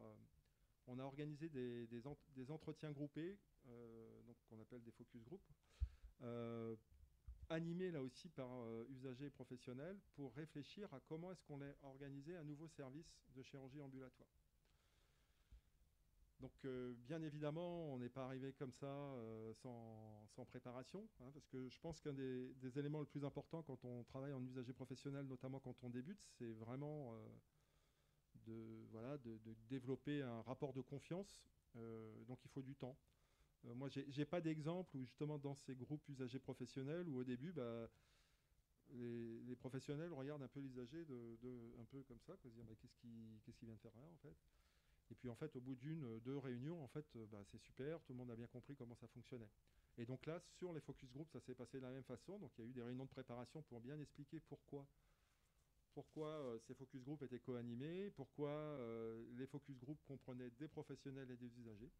on a organisé des entretiens groupés, donc qu'on appelle des focus group, animés là aussi par usagers professionnels, pour réfléchir à comment est-ce qu'on allait organiser un nouveau service de chirurgie ambulatoire. Donc bien évidemment, on n'est pas arrivé comme ça sans préparation, hein, parce que je pense qu'un des éléments les plus importants quand on travaille en usager professionnel, notamment quand on débute, c'est vraiment de développer un rapport de confiance. Donc il faut du temps. Moi, j'ai pas d'exemple où justement dans ces groupes usagers professionnels où au début, les professionnels regardent un peu l'usager un peu comme ça, quoi, se dire qu'est-ce qu'il vient de faire là en fait. Et puis en fait, au bout deux réunions, en fait, c'est super, tout le monde a bien compris comment ça fonctionnait. Et donc là, sur les focus group, ça s'est passé de la même façon. Donc il y a eu des réunions de préparation pour bien expliquer pourquoi ces focus group étaient co-animés, pourquoi les focus group comprenaient des professionnels et des usagers.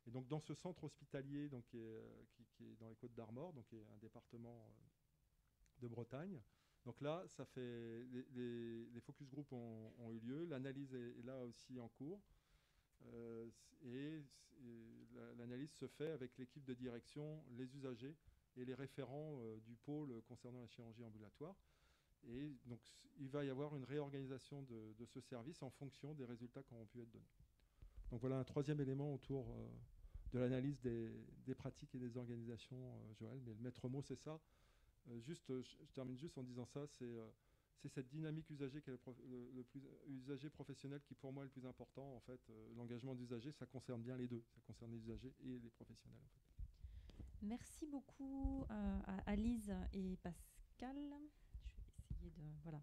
Et donc dans ce centre hospitalier, donc, qui est dans les Côtes d'Armor, donc qui est un département de Bretagne. Donc là, ça fait les focus group ont eu lieu, l'analyse est là aussi en cours, et l'analyse se fait avec l'équipe de direction, les usagers et les référents du pôle concernant la chirurgie ambulatoire. Et donc il va y avoir une réorganisation de ce service en fonction des résultats qui auront pu être donnés. Donc voilà un troisième élément autour de l'analyse des pratiques et des organisations, Joël, mais le maître mot c'est ça. Je termine juste en disant ça, c'est cette dynamique usager qui est le plus usager professionnel qui pour moi est le plus important en fait. L'engagement d'usager, ça concerne bien les deux, ça concerne les usagers et les professionnels en fait. Merci beaucoup à Lise et Pascal. Je vais essayer de voilà.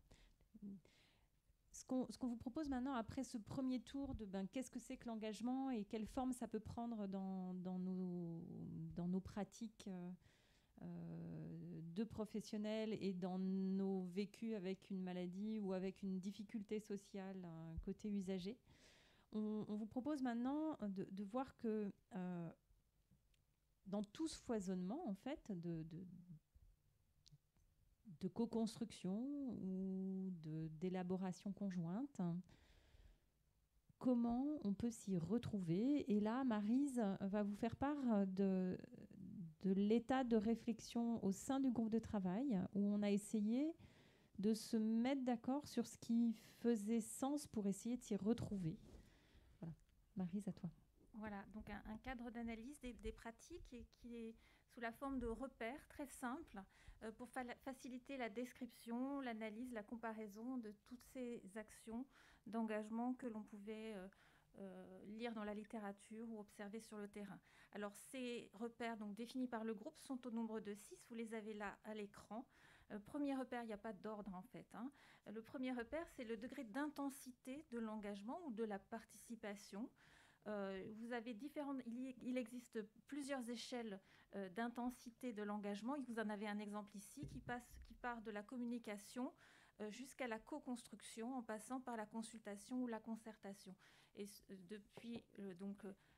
Ce qu'on vous propose maintenant après ce premier tour de qu'est-ce que c'est que l'engagement et quelle forme ça peut prendre dans nos pratiques de professionnels et dans nos vécus avec une maladie ou avec une difficulté sociale côté usager. On vous propose maintenant de voir que dans tout ce foisonnement en fait de co-construction ou d'élaboration conjointe, comment on peut s'y retrouver. Et là, Maryse va vous faire part de l'état de réflexion au sein du groupe de travail où on a essayé de se mettre d'accord sur ce qui faisait sens pour essayer de s'y retrouver. Voilà. Maryse, à toi. Voilà, donc un cadre d'analyse des pratiques qui est sous la forme de repères très simples pour faciliter la description, l'analyse, la comparaison de toutes ces actions d'engagement que l'on pouvait lire dans la littérature ou observer sur le terrain. Alors ces repères donc définis par le groupe sont au nombre de 6, vous les avez là à l'écran. Premier repère, il n'y a pas d'ordre en fait. Le premier repère, c'est le degré d'intensité de l'engagement ou de la participation. Vous avez il existe plusieurs échelles d'intensité de l'engagement. Vous en avez un exemple ici qui part de la communication jusqu'à la co-construction en passant par la consultation ou la concertation. Et depuis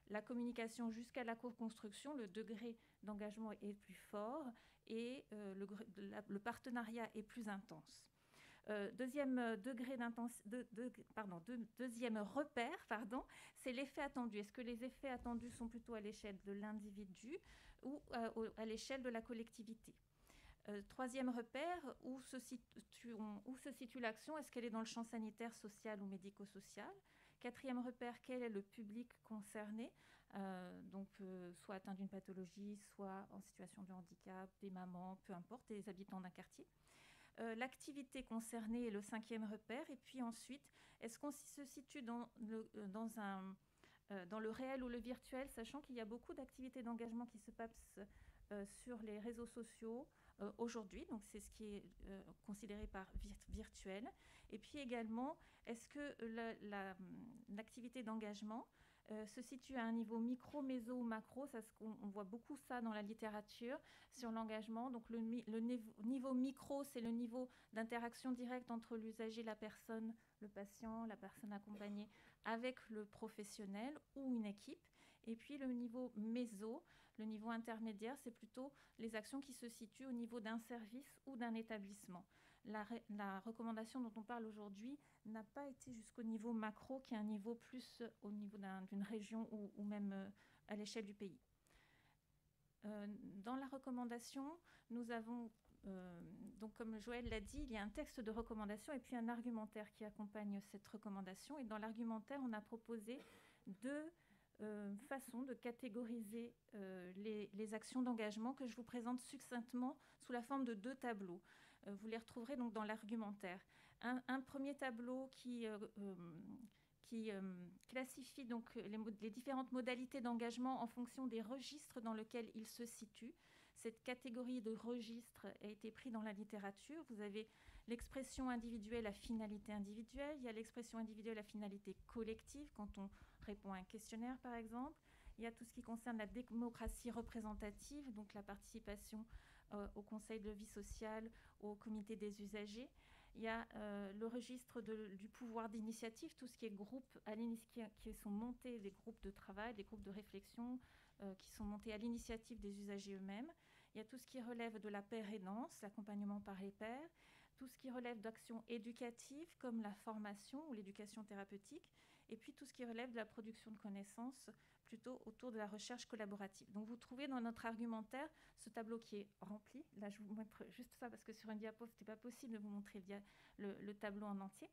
la communication jusqu'à la co-construction, le degré d'engagement est plus fort et le partenariat est plus intense. Deuxième repère, c'est l'effet attendu. Est-ce que les effets attendus sont plutôt à l'échelle de l'individu ou à l'échelle de la collectivité? Troisième repère, où se situe l'action? Est-ce qu'elle est dans le champ sanitaire, social ou médico-social? Quatrième repère, quel est le public concerné? Soit atteint d'une pathologie, soit en situation de handicap, des mamans, peu importe, des habitants d'un quartier. L'activité concernée est le cinquième repère. Et puis ensuite, est-ce qu'on se situe dans le réel ou le virtuel, sachant qu'il y a beaucoup d'activités d'engagement qui se passent sur les réseaux sociaux aujourd'hui. Donc c'est ce qui est considéré par virtuel. Et puis également, est-ce que l'activité d'engagement se situe à un niveau micro, méso ou macro? On voit beaucoup ça dans la littérature sur l'engagement. Donc le niveau micro, c'est le niveau d'interaction directe entre l'usager, la personne, le patient, la personne accompagnée avec le professionnel ou une équipe. Et puis le niveau méso, le niveau intermédiaire, c'est plutôt les actions qui se situent au niveau d'un service ou d'un établissement. La recommandation dont on parle aujourd'hui n'a pas été jusqu'au niveau macro, qui est un niveau plus au niveau d'une région ou même à l'échelle du pays. Dans la recommandation, nous avons, donc comme Joël l'a dit, il y a un texte de recommandation et puis un argumentaire qui accompagne cette recommandation. Et dans l'argumentaire, on a proposé deux façon de catégoriser les actions d'engagement que je vous présente succinctement sous la forme de deux tableaux. Vous les retrouverez donc dans l'argumentaire. Un premier tableau qui classifie donc les différentes modalités d'engagement en fonction des registres dans lesquels ils se situent. Cette catégorie de registres a été prise dans la littérature. Vous avez l'expression individuelle à finalité individuelle, il y a l'expression individuelle à finalité collective, quand on répond à un questionnaire par exemple. Il y a tout ce qui concerne la démocratie représentative, donc la participation au conseil de vie sociale, au comité des usagers. Il y a le registre du pouvoir d'initiative, tout ce qui est groupes qui sont montés, des groupes de travail, des groupes de réflexion qui sont montés à l'initiative des usagers eux-mêmes. Il y a tout ce qui relève de la pair-aidance, l'accompagnement par les pairs, tout ce qui relève d'actions éducatives comme la formation ou l'éducation thérapeutique, et puis tout ce qui relève de la production de connaissances plutôt autour de la recherche collaborative. Donc vous trouvez dans notre argumentaire ce tableau qui est rempli. Là, je vous montre juste ça parce que sur une diapo, ce n'était pas possible de vous montrer le tableau en entier.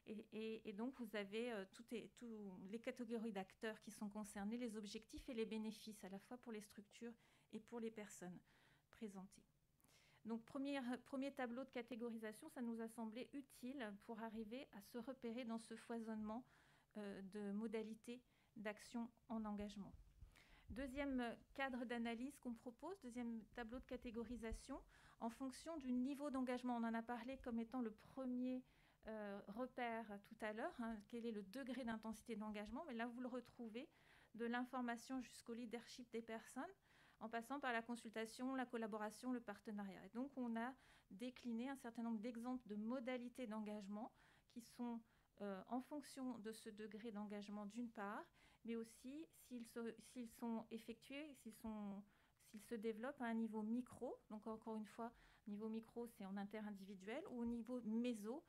Et donc vous avez toutes les catégories d'acteurs qui sont concernés, les objectifs et les bénéfices, à la fois pour les structures et pour les personnes présentées. Donc premier tableau de catégorisation, ça nous a semblé utile pour arriver à se repérer dans ce foisonnement de modalités d'action en engagement. Deuxième cadre d'analyse qu'on propose, deuxième tableau de catégorisation, en fonction du niveau d'engagement. On en a parlé comme étant le premier repère tout à l'heure, quel est le degré d'intensité d'engagement, mais là vous le retrouvez de l'information jusqu'au leadership des personnes, en passant par la consultation, la collaboration, le partenariat. Et donc on a décliné un certain nombre d'exemples de modalités d'engagement qui sont en fonction de ce degré d'engagement d'une part, mais aussi s'ils sont effectués, s'ils se développent à un niveau micro, donc encore une fois, niveau micro c'est en interindividuel, ou au niveau méso,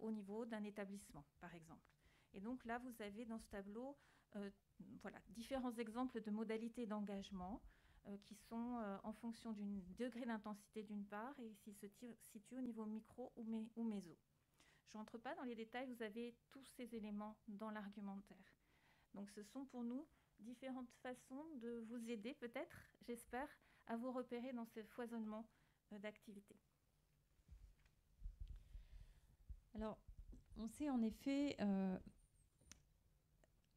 au niveau d'un établissement par exemple. Et donc là vous avez dans ce tableau différents exemples de modalités d'engagement qui sont en fonction du degré d'intensité d'une part et s'ils se situent au niveau micro ou méso. Je ne rentre pas dans les détails, vous avez tous ces éléments dans l'argumentaire. Donc ce sont pour nous différentes façons de vous aider peut-être, j'espère, à vous repérer dans ce foisonnement d'activités. Alors, on s'est en effet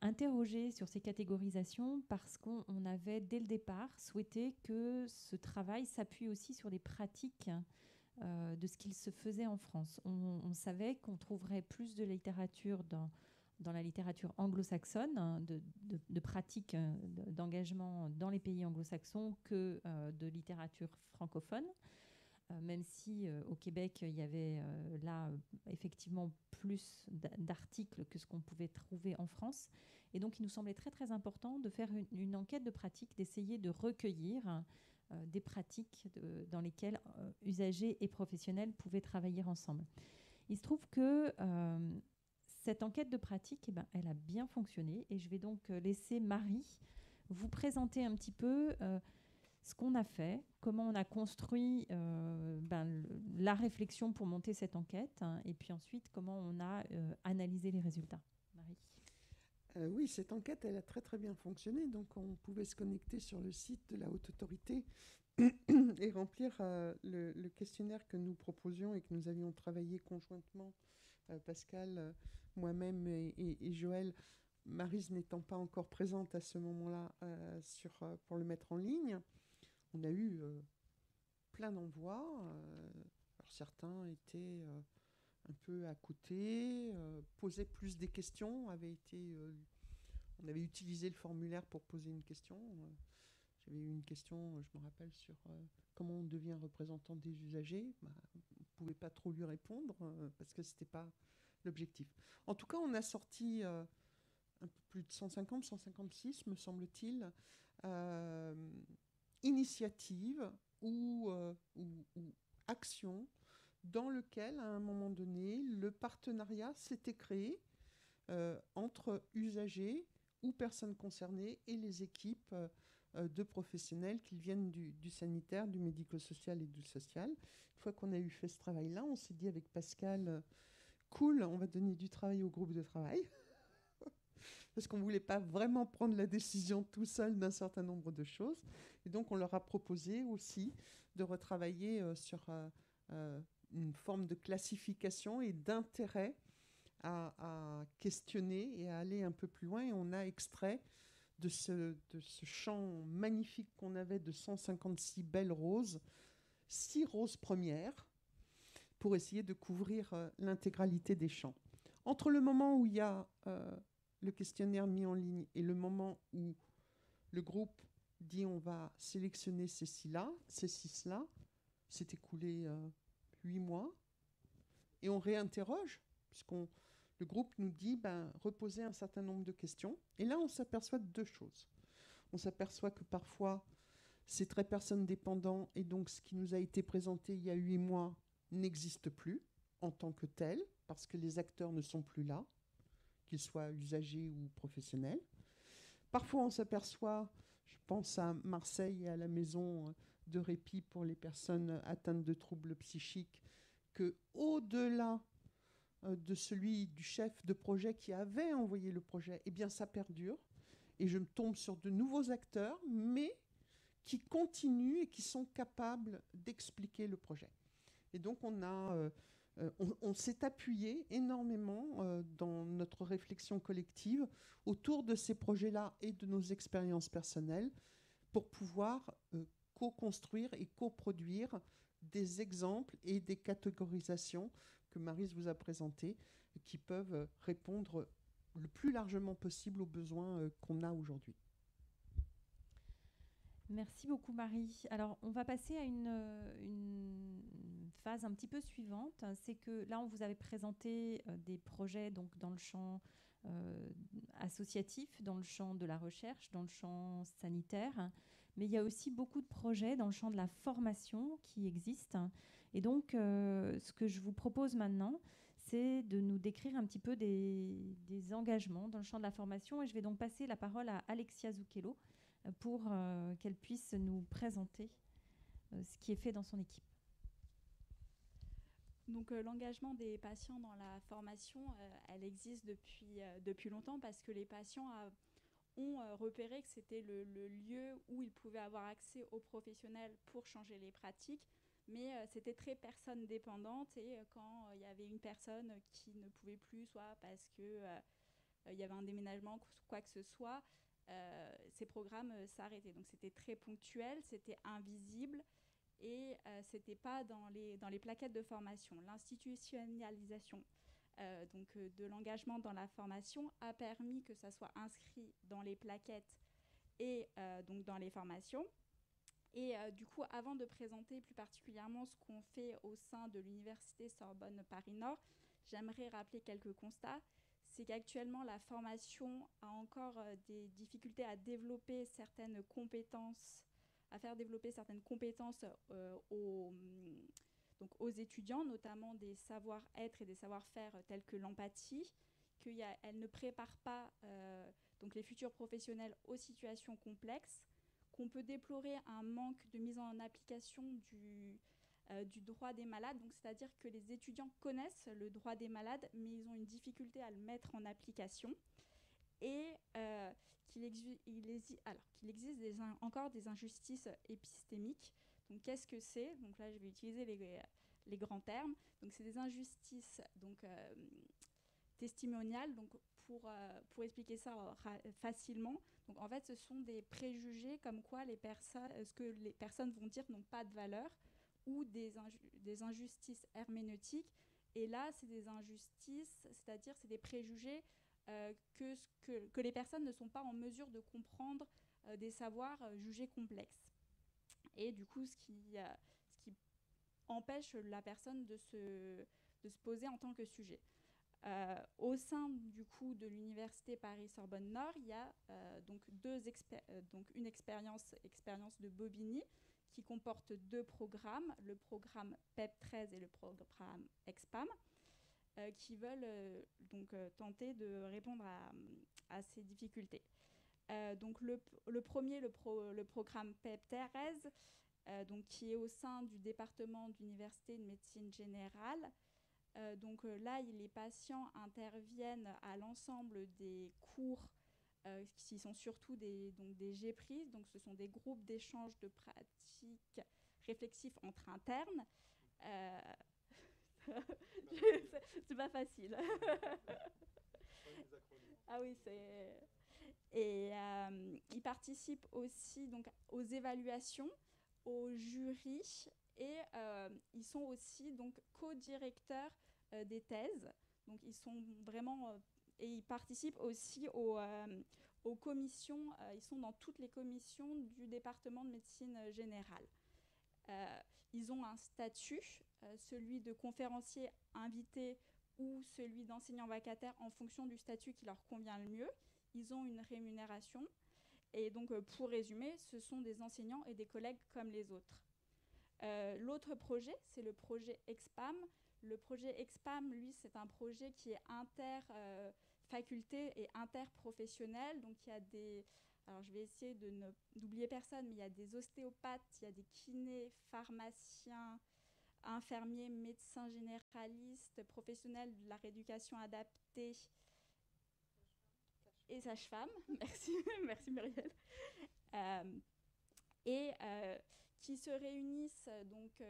interrogé sur ces catégorisations parce qu'on avait dès le départ souhaité que ce travail s'appuie aussi sur des pratiques de ce qu'il se faisait en France. On savait qu'on trouverait plus de littérature dans la littérature anglo-saxonne, de pratiques d'engagement dans les pays anglo-saxons que de littérature francophone. même si au Québec, il y avait là effectivement plus d'articles que ce qu'on pouvait trouver en France. Et donc, il nous semblait très, très important de faire une enquête de pratique, d'essayer de recueillir des pratiques dans lesquelles usagers et professionnels pouvaient travailler ensemble. Il se trouve que cette enquête de pratique, elle a bien fonctionné. Et je vais donc laisser Marie vous présenter un petit peu ce qu'on a fait, comment on a construit la réflexion pour monter cette enquête, hein, et puis ensuite comment on a analysé les résultats. Marie. Oui, cette enquête, elle a très très bien fonctionné. Donc on pouvait se connecter sur le site de la Haute Autorité et remplir le questionnaire que nous proposions et que nous avions travaillé conjointement, Pascal, moi-même et Joël, Maryse n'étant pas encore présente à ce moment-là pour le mettre en ligne. On a eu plein d'envois. Alors certains étaient un peu à côté, posaient plus des questions, on avait utilisé le formulaire pour poser une question. J'avais eu une question, je me rappelle, sur comment on devient représentant des usagers. On ne pouvait pas trop lui répondre parce que ce n'était pas l'objectif. En tout cas, on a sorti un peu plus de 150, 156, me semble-t-il, initiatives ou actions dans lesquelles, à un moment donné, le partenariat s'était créé entre usagers ou personnes concernées et les équipes de professionnels, qu'ils viennent du sanitaire, du médico-social et du social. Une fois qu'on a eu fait ce travail-là, on s'est dit avec Pascal, cool, on va donner du travail au groupe de travail, parce qu'on ne voulait pas vraiment prendre la décision tout seul d'un certain nombre de choses. Et donc, on leur a proposé aussi de retravailler sur une forme de classification et d'intérêt à questionner et à aller un peu plus loin. Et on a extrait de ce champ magnifique qu'on avait de 156 belles roses, 6 roses premières, pour essayer de couvrir l'intégralité des champs. Entre le moment où il y a le questionnaire mis en ligne et le moment où le groupe dit on va sélectionner ces 6-là, s'est écoulé 8 mois. Et on réinterroge, le groupe nous dit reposer un certain nombre de questions. Et là, on s'aperçoit de 2 choses. On s'aperçoit que parfois, c'est très personne dépendant, et donc ce qui nous a été présenté il y a 8 mois n'existe plus en tant que tel, parce que les acteurs ne sont plus là, qu'ils soient usagers ou professionnels. Parfois, on s'aperçoit, je pense à Marseille et à la maison de répit pour les personnes atteintes de troubles psychiques, qu'au-delà de celui du chef de projet qui avait envoyé le projet, eh bien ça perdure. Et je tombe sur de nouveaux acteurs, mais qui continuent et qui sont capables d'expliquer le projet. Et donc on s'est appuyé énormément dans notre réflexion collective autour de ces projets-là et de nos expériences personnelles pour pouvoir co-construire et coproduire des exemples et des catégorisations que Maryse vous a présentées, qui peuvent répondre le plus largement possible aux besoins qu'on a aujourd'hui. Merci beaucoup Marie. Alors on va passer à une phase un petit peu suivante. C'est que là on vous avait présenté des projets donc, dans le champ associatif, dans le champ de la recherche, dans le champ sanitaire. Mais il y a aussi beaucoup de projets dans le champ de la formation qui existent. Et donc, ce que je vous propose maintenant, c'est de nous décrire un petit peu des engagements dans le champ de la formation. Et je vais donc passer la parole à Alexia Zucchello pour qu'elle puisse nous présenter ce qui est fait dans son équipe. Donc l'engagement des patients dans la formation, elle existe depuis longtemps parce que les patients ont repéré que c'était le lieu où ils pouvaient avoir accès aux professionnels pour changer les pratiques, mais c'était très personne dépendante et quand il y avait une personne qui ne pouvait plus, soit parce que il y avait un déménagement, quoi que ce soit, ces programmes s'arrêtaient. Donc c'était très ponctuel, c'était invisible et c'était pas dans les plaquettes de formation. L'institutionnalisation de l'engagement dans la formation a permis que ça soit inscrit dans les plaquettes et donc dans les formations. Et du coup, avant de présenter plus particulièrement ce qu'on fait au sein de l'Université Sorbonne Paris-Nord, j'aimerais rappeler quelques constats. C'est qu'actuellement, la formation a encore des difficultés à développer certaines compétences, à faire développer certaines compétences aux étudiants, notamment des savoir-être et des savoir-faire tels que l'empathie, qu'elle ne prépare pas donc les futurs professionnels aux situations complexes, qu'on peut déplorer un manque de mise en application du droit des malades, donc c'est-à-dire que les étudiants connaissent le droit des malades, mais ils ont une difficulté à le mettre en application, et qu'il existe encore des injustices épistémiques. Donc qu'est-ce que c'est ? Donc là, je vais utiliser les grands termes. Donc c'est des injustices testimoniales. Donc pour expliquer ça facilement, donc en fait, ce sont des préjugés comme quoi ce que les personnes vont dire n'ont pas de valeur, ou des injustices herméneutiques. Et là, c'est des injustices, c'est-à-dire c'est des préjugés que les personnes ne sont pas en mesure de comprendre des savoirs jugés complexes. Et du coup, ce qui empêche la personne de se poser en tant que sujet. Au sein du coup de l'Université Paris-Sorbonne Nord, il y a donc une expérience de Bobigny, qui comporte 2 programmes, le programme PEP13 et le programme EXPAM, qui veulent tenter de répondre à ces difficultés. Donc le premier, le programme PEP13, qui est au sein du département d'université de médecine générale. Là, les patients interviennent à l'ensemble des cours qui sont surtout des GPRIS, donc ce sont des groupes d'échange de pratiques réflexifs entre internes. C'est pas facile. Ah oui, c'est... Et ils participent aussi donc aux évaluations, aux jurys, et ils sont aussi donc co-directeurs des thèses. Donc ils sont vraiment et ils participent aussi aux commissions. Ils sont dans toutes les commissions du département de médecine générale. Ils ont un statut, celui de conférencier invité ou celui d'enseignant vacataire, en fonction du statut qui leur convient le mieux. Ils ont une rémunération. Et donc, pour résumer, ce sont des enseignants et des collègues comme les autres. L'autre projet, c'est le projet EXPAM. Le projet EXPAM, lui, c'est un projet qui est inter-faculté et interprofessionnel. Donc, il y a des... Alors, je vais essayer d'oublier personne, mais il y a des ostéopathes, il y a des kinés, pharmaciens, infirmiers, médecins généralistes, professionnels de la rééducation adaptée et sages-femmes. Merci, merci Muriel. Qui se réunissent donc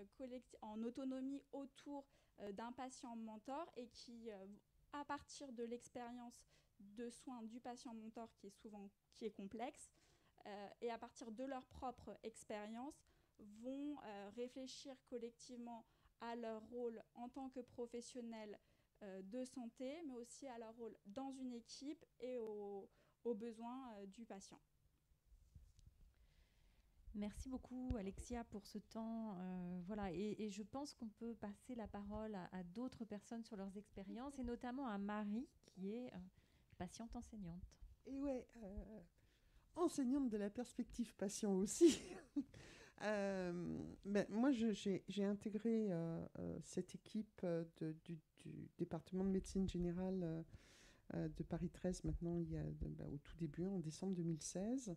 en autonomie autour d'un patient mentor, et qui, à partir de l'expérience de soins du patient mentor, qui est complexe, et à partir de leur propre expérience, vont réfléchir collectivement à leur rôle en tant que professionnels de santé, mais aussi à leur rôle dans une équipe et aux besoins du patient. Merci beaucoup Alexia pour ce temps. Voilà, et je pense qu'on peut passer la parole à d'autres personnes sur leurs expériences, et notamment à Marie, qui est patiente enseignante. Et ouais, enseignante de la perspective patient aussi. Moi, j'ai intégré cette équipe du département de médecine générale de Paris 13 maintenant, au tout début, en décembre 2016,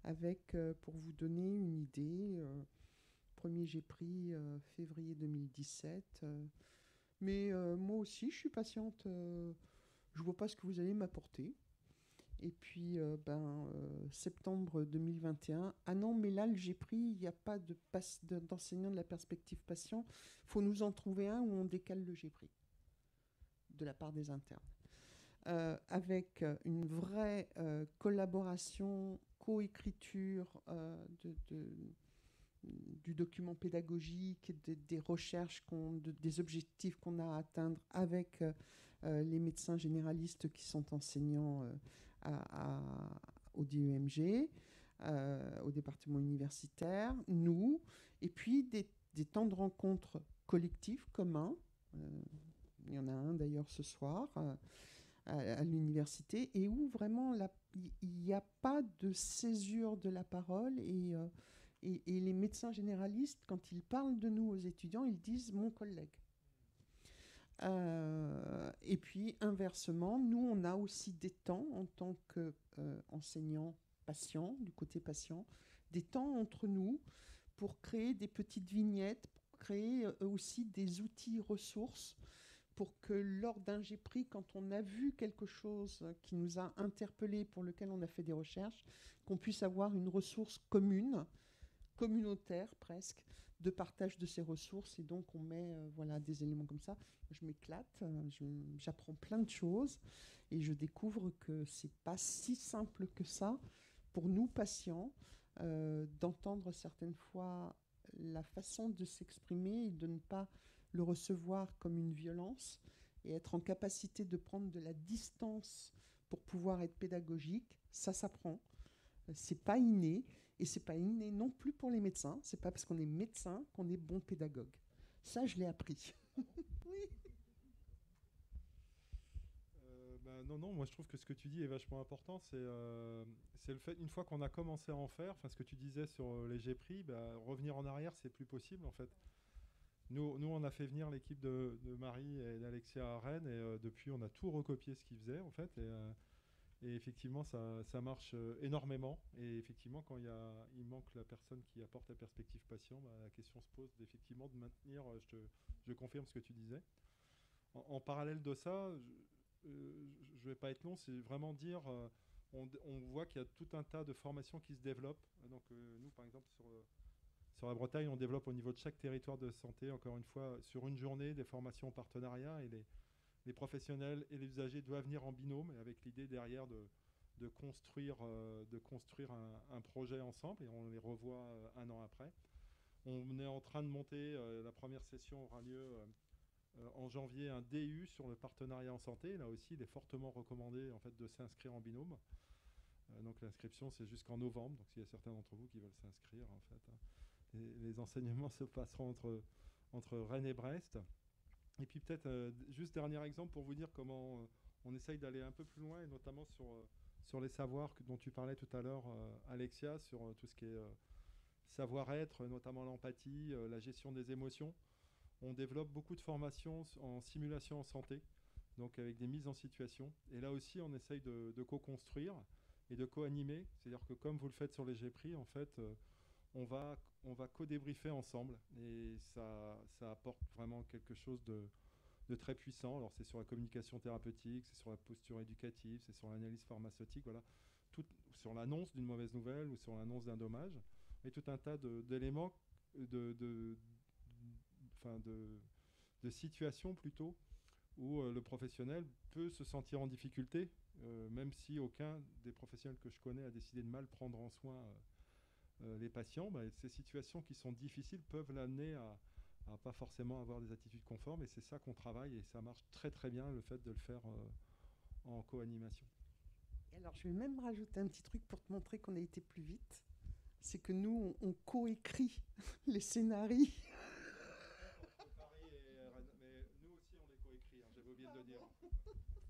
avec, pour vous donner une idée, premier GPRI février 2017. Mais moi aussi, je suis patiente. Je vois pas ce que vous allez m'apporter. Et puis, septembre 2021. Ah non, mais là, le GPRI, il n'y a pas d'enseignant de la perspective patient. Il faut nous en trouver un où on décale le GPRI de la part des internes. Avec une vraie collaboration, coécriture du document pédagogique, des recherches, des objectifs qu'on a à atteindre avec les médecins généralistes qui sont enseignants au DEMG, au département universitaire, nous, et puis des temps de rencontres collectives, communs. Il y en a un d'ailleurs ce soir à l'université, et où vraiment il n'y a pas de césure de la parole, et les médecins généralistes, quand ils parlent de nous aux étudiants, ils disent « mon collègue ». Et puis inversement, nous on a aussi des temps en tant qu'enseignants patients, du côté patient, des temps entre nous pour créer des petites vignettes, pour créer aussi des outils ressources, pour que lors d'un GPRI, quand on a vu quelque chose qui nous a interpellés, pour lequel on a fait des recherches, qu'on puisse avoir une ressource commune, communautaire presque, de partage de ces ressources. Et donc on met des éléments comme ça. Je m'éclate, j'apprends plein de choses, et je découvre que c'est pas si simple que ça pour nous patients d'entendre certaines fois la façon de s'exprimer et de ne pas le recevoir comme une violence, et être en capacité de prendre de la distance pour pouvoir être pédagogique. Ça s'apprend, c'est pas inné. Et c'est pas inné non plus pour les médecins. C'est pas parce qu'on est médecin qu'on est bon pédagogue. Ça, je l'ai appris. Oui. Non, moi je trouve que ce que tu dis est vachement important. C'est le fait, une fois qu'on a commencé à en faire, ce que tu disais sur les GPRI, revenir en arrière, c'est plus possible en fait. Nous, on a fait venir l'équipe de Marie et d'Alexia à Rennes, et depuis, on a tout recopié ce qu'ils faisaient en fait. Et effectivement, ça marche énormément. Et effectivement, quand il manque la personne qui apporte la perspective patient, la question se pose effectivement de maintenir, je confirme ce que tu disais. En parallèle de ça, je ne vais pas être long, c'est vraiment dire, on voit qu'il y a tout un tas de formations qui se développent. Donc nous, par exemple, sur la Bretagne, on développe au niveau de chaque territoire de santé, encore une fois, sur une journée, des formations en partenariat, et les professionnels et les usagers doivent venir en binôme, avec l'idée derrière de construire un projet ensemble, et on les revoit un an après. On est en train de monter, la première session aura lieu en janvier, un DU sur le partenariat en santé. Là aussi, il est fortement recommandé en fait, de s'inscrire en binôme. Donc l'inscription, c'est jusqu'en novembre. Donc s'il y a certains d'entre vous qui veulent s'inscrire, en fait, les enseignements se passeront entre Rennes et Brest. Et puis peut-être, juste dernier exemple pour vous dire comment on essaye d'aller un peu plus loin, et notamment sur les savoirs dont tu parlais tout à l'heure, Alexia, sur tout ce qui est savoir-être, notamment l'empathie, la gestion des émotions. On développe beaucoup de formations en simulation en santé, donc avec des mises en situation. Et là aussi, on essaye de co-construire et de co-animer. C'est-à-dire que comme vous le faites sur les GPRI, en fait, on va co-débriefer ensemble, et ça apporte vraiment quelque chose de très puissant. Alors c'est sur la communication thérapeutique, c'est sur la posture éducative, c'est sur l'analyse pharmaceutique, voilà, sur l'annonce d'une mauvaise nouvelle ou sur l'annonce d'un dommage, et tout un tas d'éléments, de situations plutôt, où le professionnel peut se sentir en difficulté, même si aucun des professionnels que je connais a décidé de mal prendre en soin les patients. Ces situations qui sont difficiles peuvent l'amener à pas forcément avoir des attitudes conformes, et c'est ça qu'on travaille, et ça marche très très bien, le fait de le faire en co-animation. Alors je vais même rajouter un petit truc pour te montrer qu'on a été plus vite. C'est que nous, on co-écrit les scénarios. Mais nous aussi on les co-écrit, j'avais oublié de le dire. Je pense qu'on a fait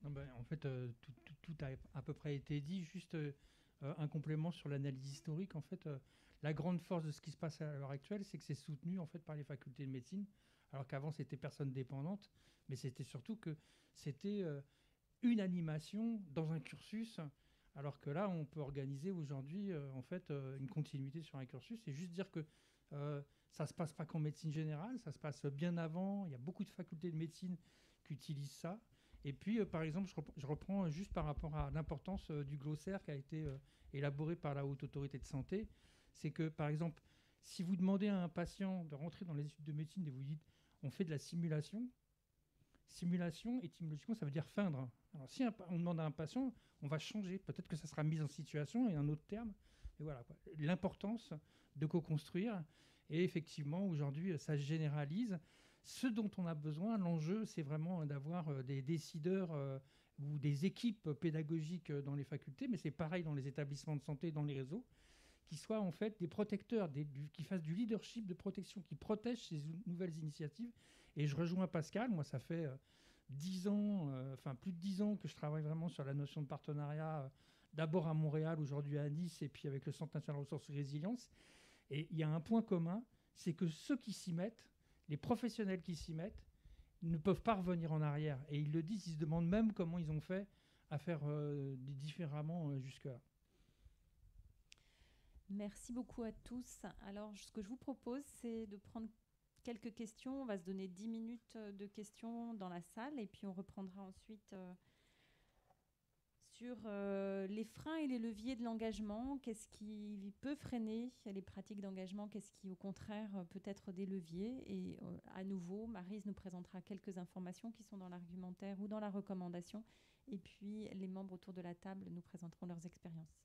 avant vous. En fait, tout a à peu près été dit. Juste un complément sur l'analyse historique. En fait, la grande force de ce qui se passe à l'heure actuelle, c'est que c'est soutenu en fait par les facultés de médecine, alors qu'avant c'était personne dépendante, mais c'était surtout que c'était une animation dans un cursus, alors que là on peut organiser aujourd'hui en fait une continuité sur un cursus. C'est juste dire que ça se passe pas qu'en médecine générale, ça se passe bien avant. Il y a beaucoup de facultés de médecine qui utilisent ça. Et puis, par exemple, je reprends juste par rapport à l'importance du glossaire qui a été élaboré par la Haute Autorité de Santé. C'est que, par exemple, si vous demandez à un patient de rentrer dans les études de médecine et vous dites on fait de la simulation, étymologiquement, ça veut dire feindre. Alors, si on demande à un patient, on va changer. Peut-être que ça sera mise en situation et un autre terme. Et voilà, quoi. L'importance de co-construire. Et effectivement, aujourd'hui, ça se généralise. Ce dont on a besoin, l'enjeu, c'est vraiment d'avoir des décideurs ou des équipes pédagogiques dans les facultés, mais c'est pareil dans les établissements de santé, dans les réseaux, qui soient en fait des protecteurs, qui fassent du leadership de protection, qui protègent ces nouvelles initiatives. Et je rejoins Pascal, moi ça fait 10 ans, plus de 10 ans que je travaille vraiment sur la notion de partenariat, d'abord à Montréal, aujourd'hui à Nice, et puis avec le Centre national de ressources et résilience. Et il y a un point commun, c'est que ceux qui s'y mettent, les professionnels qui s'y mettent, ne peuvent pas revenir en arrière. Et ils le disent, ils se demandent même comment ils ont fait à faire différemment jusque-là. Merci beaucoup à tous. Alors, ce que je vous propose, c'est de prendre quelques questions. On va se donner 10 minutes de questions dans la salle et puis on reprendra ensuite sur les freins et les leviers de l'engagement. Qu'est-ce qui peut freiner les pratiques d'engagement? Qu'est-ce qui, au contraire, peut être des leviers? Et à nouveau, Maryse nous présentera quelques informations qui sont dans l'argumentaire ou dans la recommandation. Et puis, les membres autour de la table nous présenteront leurs expériences.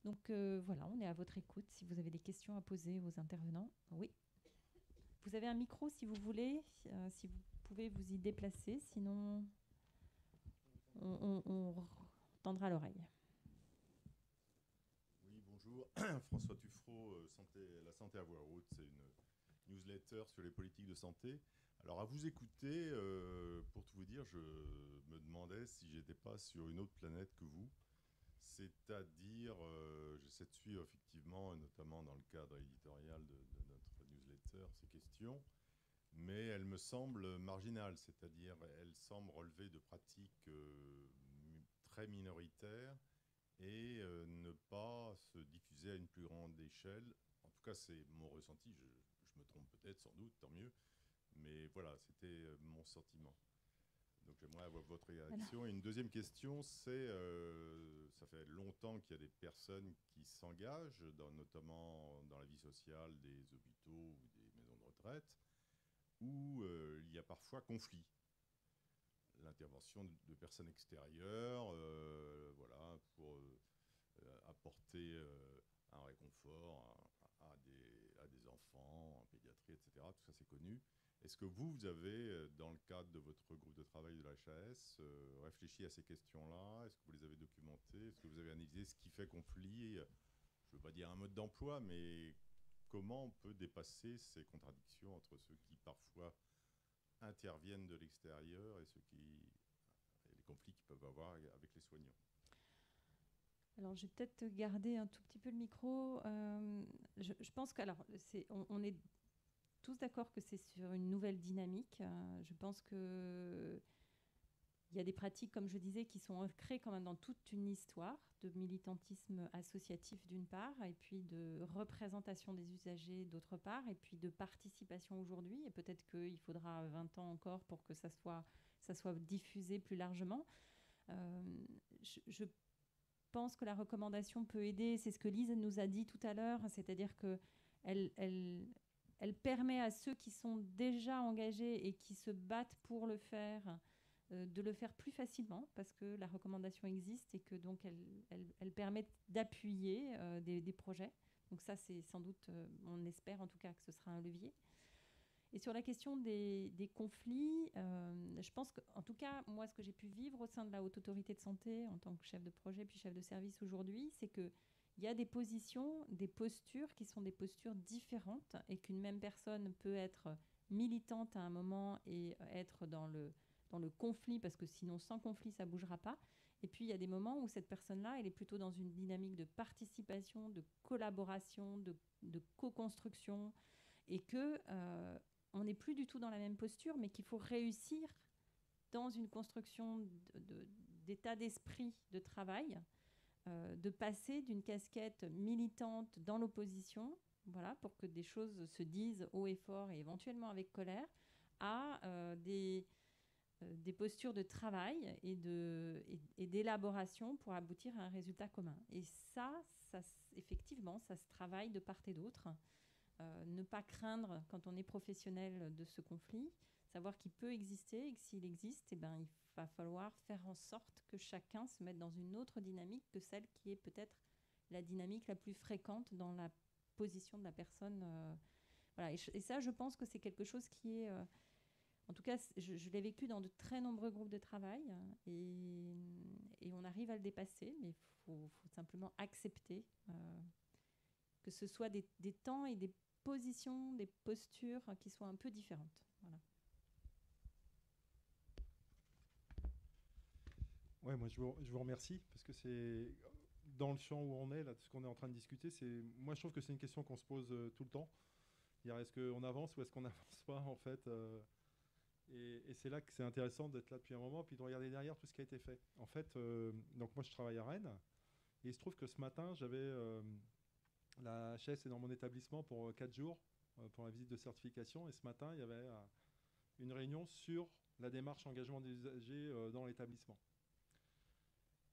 Donc voilà, on est à votre écoute. Si vous avez des questions à poser aux intervenants, oui. Vous avez un micro si vous voulez, si vous pouvez vous y déplacer, sinon on tendra l'oreille. Oui, bonjour. François Tuffreau, La santé à voix haute, c'est une newsletter sur les politiques de santé. Alors à vous écouter, pour tout vous dire, je me demandais si j'étais pas sur une autre planète que vous. C'est-à-dire, j'essaie de suivre effectivement, notamment dans le cadre éditorial de notre newsletter, ces questions, mais elles me semblent marginales, c'est-à-dire elles semblent relever de pratiques très minoritaires et ne pas se diffuser à une plus grande échelle. En tout cas, c'est mon ressenti, je me trompe peut-être, sans doute, tant mieux, mais voilà, c'était mon sentiment. Donc j'aimerais avoir votre réaction. Et une deuxième question, c'est, ça fait longtemps qu'il y a des personnes qui s'engagent, notamment dans la vie sociale des hôpitaux ou des maisons de retraite, où il y a parfois conflit. L'intervention de personnes extérieures, voilà, pour apporter un réconfort à des enfants, en pédiatrie, etc. Tout ça, c'est connu. Est-ce que vous avez, dans le cadre de votre groupe de travail de la HAS, réfléchi à ces questions-là? Est-ce que vous les avez documentées? Est-ce que vous avez analysé ce qui fait conflit? Je ne veux pas dire un mode d'emploi, mais comment on peut dépasser ces contradictions entre ceux qui, parfois, interviennent de l'extérieur et les conflits qu'ils peuvent avoir avec les soignants? Alors, je vais peut-être garder un tout petit peu le micro. Je pense on est tous d'accord que c'est sur une nouvelle dynamique. Je pense qu'il y a des pratiques, comme je disais, qui sont ancrées quand même dans toute une histoire de militantisme associatif d'une part, et puis de représentation des usagers d'autre part, et puis de participation aujourd'hui. Et peut-être qu'il faudra 20 ans encore pour que ça soit diffusé plus largement. Je pense que la recommandation peut aider. C'est ce que Lise nous a dit tout à l'heure, c'est-à-dire qu'elle permet à ceux qui sont déjà engagés et qui se battent pour le faire, de le faire plus facilement, parce que la recommandation existe et que donc elle permet d'appuyer des projets. Donc ça, c'est sans doute, on espère en tout cas que ce sera un levier. Et sur la question des conflits, je pense qu'en tout cas, moi, ce que j'ai pu vivre au sein de la Haute Autorité de Santé en tant que chef de projet puis chef de service aujourd'hui, c'est qu'il y a des positions, des postures qui sont des postures différentes et qu'une même personne peut être militante à un moment et être dans le conflit, parce que sinon, sans conflit, ça ne bougera pas. Et puis, il y a des moments où cette personne-là, elle est plutôt dans une dynamique de participation, de collaboration, de co-construction, et qu'on n'est plus du tout dans la même posture, mais qu'il faut réussir dans une construction d'état d'esprit de travail, de passer d'une casquette militante dans l'opposition, voilà, pour que des choses se disent haut et fort et éventuellement avec colère, à des postures de travail et d'élaboration pour aboutir à un résultat commun. Et ça effectivement, ça se travaille de part et d'autre. Ne pas craindre, quand on est professionnel, de ce conflit, savoir qu'il peut exister et que s'il existe, il va falloir faire en sorte que chacun se mette dans une autre dynamique que celle qui est peut-être la dynamique la plus fréquente dans la position de la personne. Voilà. Et ça, je pense que c'est quelque chose qui est En tout cas, je l'ai vécu dans de très nombreux groupes de travail et on arrive à le dépasser, mais il faut simplement accepter que ce soit des temps et des positions, des postures qui soient un peu différentes. Voilà. Ouais, moi je vous remercie parce que c'est dans le champ où on est, là, de ce qu'on est en train de discuter, moi je trouve que c'est une question qu'on se pose tout le temps. Est-ce qu'on avance ou est-ce qu'on n'avance pas en fait et c'est là que c'est intéressant d'être là depuis un moment puis de regarder derrière tout ce qui a été fait. En fait, donc moi je travaille à Rennes et il se trouve que ce matin j'avais la HS est dans mon établissement pour 4 jours pour la visite de certification et ce matin il y avait une réunion sur la démarche engagement des usagers dans l'établissement.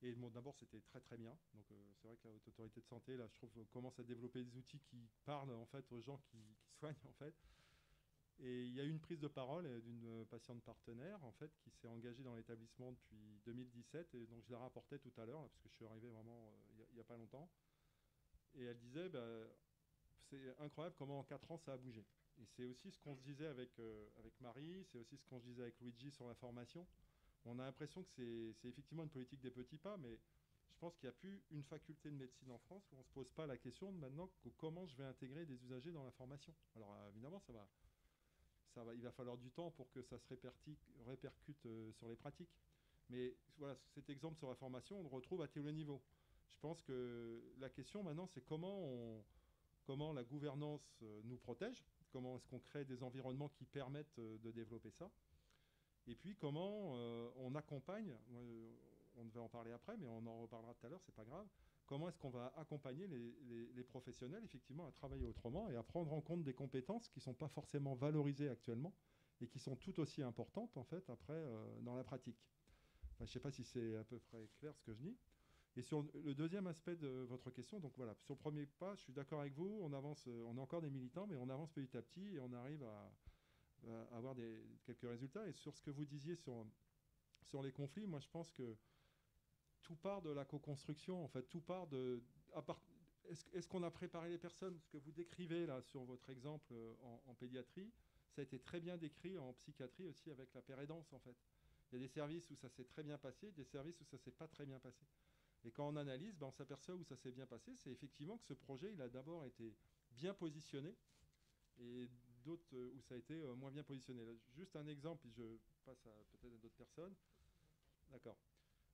Et bon, d'abord, c'était très très bien. Donc, c'est vrai que la Haute Autorité de Santé, là, je trouve, commence à développer des outils qui parlent en fait aux gens qui soignent en fait. Et il y a eu une prise de parole d'une patiente partenaire en fait qui s'est engagée dans l'établissement depuis 2017 et donc je la rapportais tout à l'heure parce que je suis arrivé vraiment il y a pas longtemps. Et elle disait, c'est incroyable comment en 4 ans ça a bougé. Et c'est aussi ce qu'on se disait avec Marie, c'est aussi ce qu'on se disait avec Luigi sur la formation. On a l'impression que c'est effectivement une politique des petits pas, mais je pense qu'il n'y a plus une faculté de médecine en France où on ne se pose pas la question de maintenant comment je vais intégrer des usagers dans la formation. Alors évidemment, il va falloir du temps pour que ça se répercute sur les pratiques. Mais voilà, cet exemple sur la formation, on le retrouve à tous les niveaux. Je pense que la question maintenant, c'est comment la gouvernance nous protège, comment est-ce qu'on crée des environnements qui permettent de développer ça. Et puis comment on accompagne, on devait en parler après, mais on en reparlera tout à l'heure, c'est pas grave. Comment est-ce qu'on va accompagner les professionnels effectivement à travailler autrement et à prendre en compte des compétences qui ne sont pas forcément valorisées actuellement et qui sont tout aussi importantes en fait après dans la pratique. Enfin, je ne sais pas si c'est à peu près clair ce que je dis. Et sur le deuxième aspect de votre question, donc voilà, sur le premier pas, je suis d'accord avec vous, on avance, on est encore des militants, mais on avance petit à petit et on arrive à avoir quelques résultats. Et sur ce que vous disiez sur les conflits, moi je pense que tout part de la co-construction, en fait, tout part de... Est-ce qu'on a préparé les personnes? Ce que vous décrivez là sur votre exemple en pédiatrie, ça a été très bien décrit en psychiatrie aussi avec la pérédance en fait. Il y a des services où ça s'est très bien passé, des services où ça s'est pas très bien passé. Et quand on analyse, on s'aperçoit où ça s'est bien passé, c'est effectivement que ce projet, il a d'abord été bien positionné et d'autres où ça a été moins bien positionné. Là, juste un exemple, puis je passe peut-être à d'autres personnes. D'accord.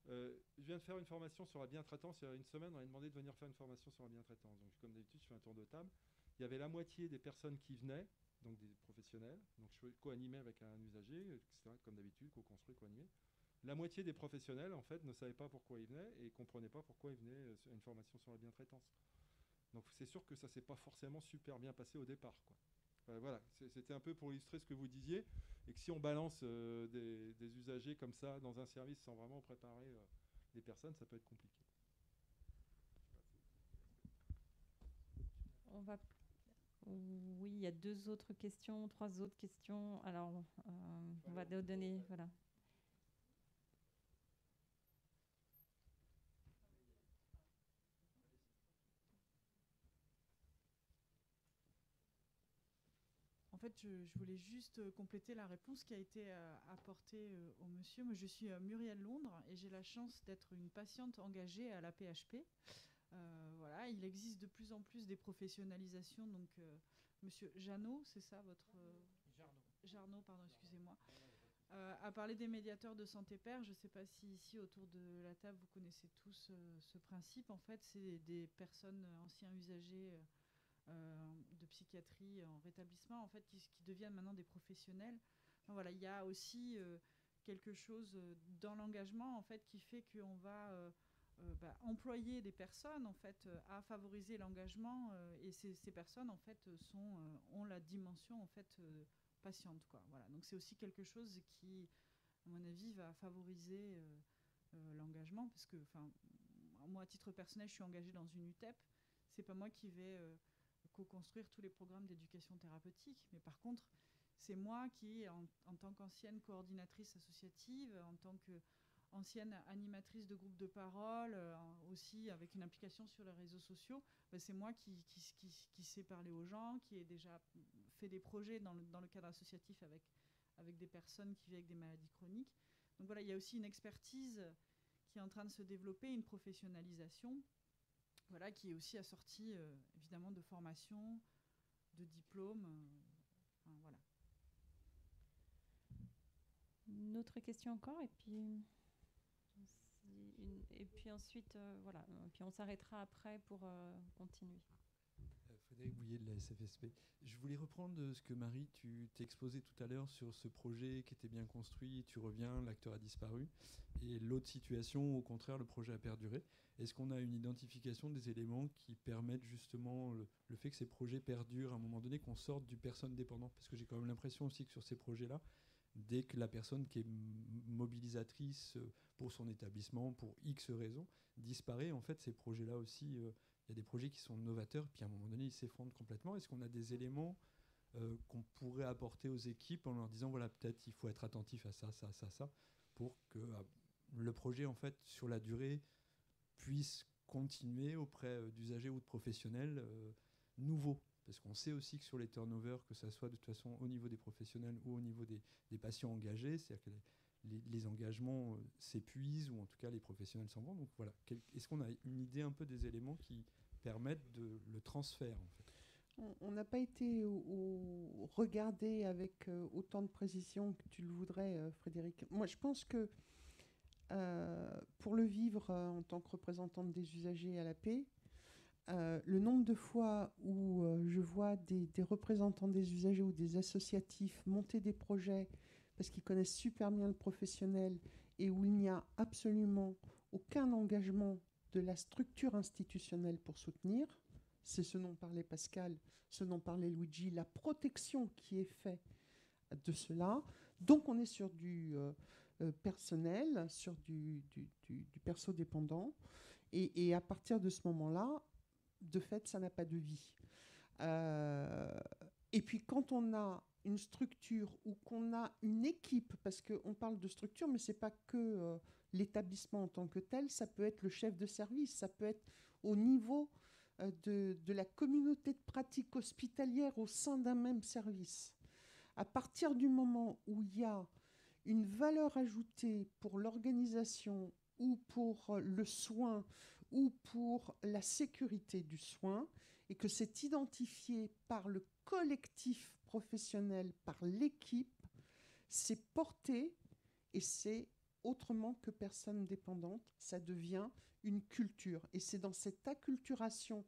Je viens de faire une formation sur la bientraitance. Il y a une semaine, on m'a demandé de venir faire une formation sur la bientraitance. Donc, comme d'habitude, je fais un tour de table. Il y avait la moitié des personnes qui venaient, donc des professionnels. Donc, je co-animais avec un usager, etc., comme d'habitude, co-construit, co-animé. La moitié des professionnels, en fait, ne savaient pas pourquoi ils venaient et ne comprenaient pas pourquoi ils venaient à une formation sur la bientraitance. Donc, c'est sûr que ça ne s'est pas forcément super bien passé au départ, quoi. Voilà, c'était un peu pour illustrer ce que vous disiez, et que si on balance des usagers comme ça dans un service sans vraiment préparer les personnes, ça peut être compliqué. Oui, il y a 2 autres questions, 3 autres questions. Alors, on va donner... Voilà. En fait, je voulais juste compléter la réponse qui a été apportée au monsieur. Moi, je suis Muriel Londres et j'ai la chance d'être une patiente engagée à la PHP. Voilà, il existe de plus en plus des professionnalisations. Donc, monsieur Janot, c'est ça votre... Jarno, pardon, excusez-moi. A parlé des médiateurs de santé pair. Je ne sais pas si ici, autour de la table, vous connaissez tous ce principe. En fait, c'est des personnes anciens usagers... de psychiatrie en rétablissement en fait qui deviennent maintenant des professionnels. Enfin, voilà, il y a aussi quelque chose dans l'engagement en fait qui fait qu'on va employer des personnes en fait à favoriser l'engagement et ces personnes en fait ont la dimension en fait patiente quoi. Voilà, donc c'est aussi quelque chose qui à mon avis va favoriser l'engagement parce que enfin moi à titre personnel je suis engagée dans une UTEP, c'est pas moi qui vais co-construire tous les programmes d'éducation thérapeutique. Mais par contre, c'est moi qui, en tant qu'ancienne coordinatrice associative, en tant qu'ancienne animatrice de groupe de parole, aussi avec une implication sur les réseaux sociaux, c'est moi qui sais parler aux gens, qui ai déjà fait des projets dans le cadre associatif avec des personnes qui vivent avec des maladies chroniques. Donc voilà, il y a aussi une expertise qui est en train de se développer, une professionnalisation, voilà, qui est aussi assortie évidemment de formation, de diplômes. Enfin, voilà. Une autre question encore, et puis ensuite, voilà, et puis on s'arrêtera après pour continuer. Frédéric Bouillet de la SFSP. Je voulais reprendre ce que Marie, tu t'exposais tout à l'heure sur ce projet qui était bien construit, tu reviens, l'acteur a disparu, et l'autre situation, au contraire, le projet a perduré. Est-ce qu'on a une identification des éléments qui permettent justement le fait que ces projets perdurent à un moment donné, qu'on sorte du personne dépendant? Parce que j'ai quand même l'impression aussi que sur ces projets-là, dès que la personne qui est mobilisatrice pour son établissement, pour X raisons, disparaît, en fait, ces projets-là aussi... il y a des projets qui sont novateurs, puis à un moment donné, ils s'effondrent complètement. Est-ce qu'on a des éléments qu'on pourrait apporter aux équipes en leur disant, voilà, peut-être il faut être attentif à ça, ça, ça, ça, pour que le projet, en fait, sur la durée, puisse continuer auprès d'usagers ou de professionnels nouveaux? Parce qu'on sait aussi que sur les turnovers, que ça soit de toute façon au niveau des professionnels ou au niveau des patients engagés, c'est-à-dire que les engagements s'épuisent, ou en tout cas les professionnels s'en vont. Donc voilà, est-ce qu'on a une idée un peu des éléments qui permettent le transfert, en fait? On n'a pas été regarder avec autant de précision que tu le voudrais, Frédéric. Moi, je pense que pour le vivre en tant que représentante des usagers à la paix, le nombre de fois où je vois des représentants des usagers ou des associatifs monter des projets parce qu'ils connaissent super bien le professionnel et où il n'y a absolument aucun engagement de la structure institutionnelle pour soutenir, c'est ce dont parlait Pascal, ce dont parlait Luigi, la protection qui est faite de cela. Donc on est sur du personnel, sur du perso dépendant, et à partir de ce moment-là, de fait, ça n'a pas de vie. Et puis quand on a une structure ou qu'on a une équipe, parce qu'on parle de structure, mais ce n'est pas que l'établissement en tant que tel, ça peut être le chef de service, ça peut être au niveau de la communauté de pratique hospitalière au sein d'un même service. À partir du moment où il y a une valeur ajoutée pour l'organisation ou pour le soin ou pour la sécurité du soin, et que c'est identifié par le collectif professionnel, par l'équipe, c'est porté, et c'est autrement que personne dépendante, ça devient une culture. Et c'est dans cette acculturation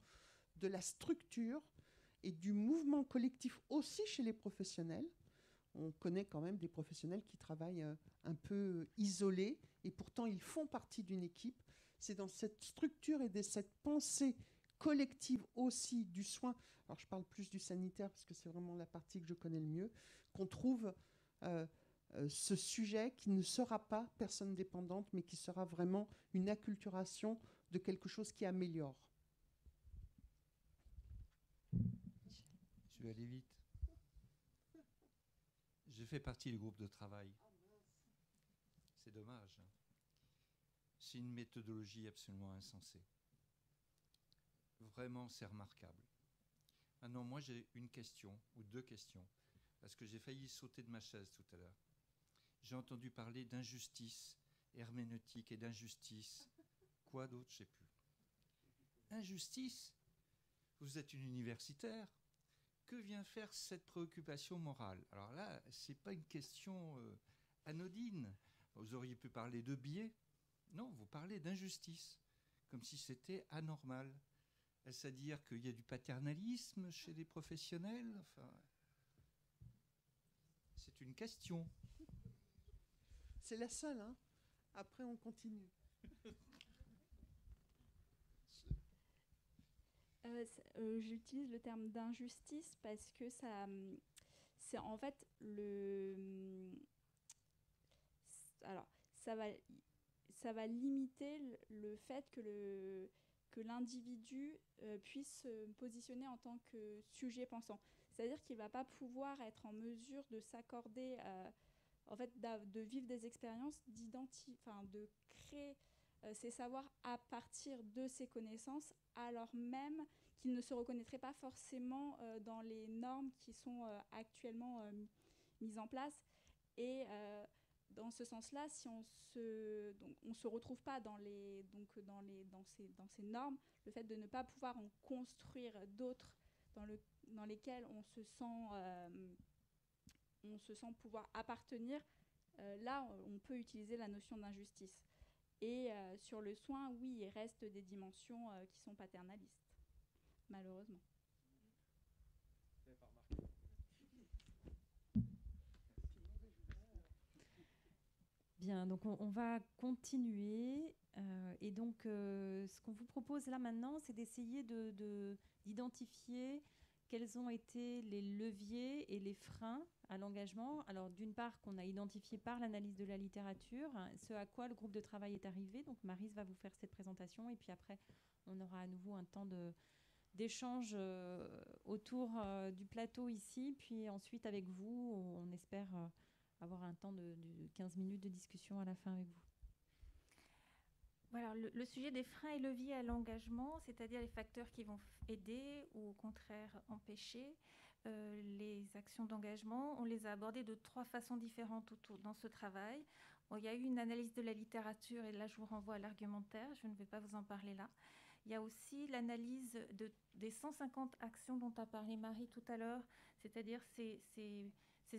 de la structure et du mouvement collectif aussi chez les professionnels. On connaît quand même des professionnels qui travaillent un peu isolés, et pourtant ils font partie d'une équipe. C'est dans cette structure et de cette pensée collective aussi du soin, alors je parle plus du sanitaire parce que c'est vraiment la partie que je connais le mieux, qu'on trouve ce sujet qui ne sera pas personne dépendante, mais qui sera vraiment une acculturation de quelque chose qui améliore. Je vais aller vite. Je fais partie du groupe de travail. C'est dommage. C'est une méthodologie absolument insensée. Vraiment, c'est remarquable. Maintenant, moi, j'ai une question, ou deux questions, parce que j'ai failli sauter de ma chaise tout à l'heure. J'ai entendu parler d'injustice herméneutique et d'injustice. Quoi d'autre, je ne sais plus. Injustice? Vous êtes une universitaire. Que vient faire cette préoccupation morale? Alors là, ce n'est pas une question anodine. Vous auriez pu parler de biais. Non, vous parlez d'injustice, comme si c'était anormal. Est-ce à dire qu'il y a du paternalisme chez les professionnels? Enfin, c'est une question. C'est la seule, hein. Après, on continue. J'utilise le terme d'injustice parce que ça, c'est en fait alors, ça va limiter le fait que l'individu puisse se positionner en tant que sujet pensant. C'est-à-dire qu'il ne va pas pouvoir être en mesure de s'accorder, en fait, de vivre des expériences, de créer ses savoirs à partir de ses connaissances, alors même qu'il ne se reconnaîtrait pas forcément dans les normes qui sont actuellement mises en place. Et dans ce sens-là, si on se retrouve pas dans ces normes, le fait de ne pas pouvoir en construire d'autres dans lesquelles on se sent pouvoir appartenir, là, on peut utiliser la notion d'injustice. Et sur le soin, oui, il reste des dimensions qui sont paternalistes, malheureusement. Bien, donc on va continuer. Et donc, ce qu'on vous propose là maintenant, c'est d'essayer d'identifier quels ont été les leviers et les freins à l'engagement. Alors, d'une part, qu'on a identifié par l'analyse de la littérature, ce à quoi le groupe de travail est arrivé. Donc, Maryse va vous faire cette présentation. Et puis après, on aura à nouveau un temps d'échange autour du plateau ici. Puis ensuite, avec vous, on espère avoir un temps de 15 minutes de discussion à la fin avec vous. Voilà, le sujet des freins et leviers à l'engagement, c'est-à-dire les facteurs qui vont aider ou au contraire empêcher les actions d'engagement, on les a abordés de 3 façons différentes dans ce travail. Bon, il y a eu une analyse de la littérature et là je vous renvoie à l'argumentaire, je ne vais pas vous en parler là. Il y a aussi l'analyse des 150 actions dont a parlé Marie tout à l'heure, c'est-à-dire ces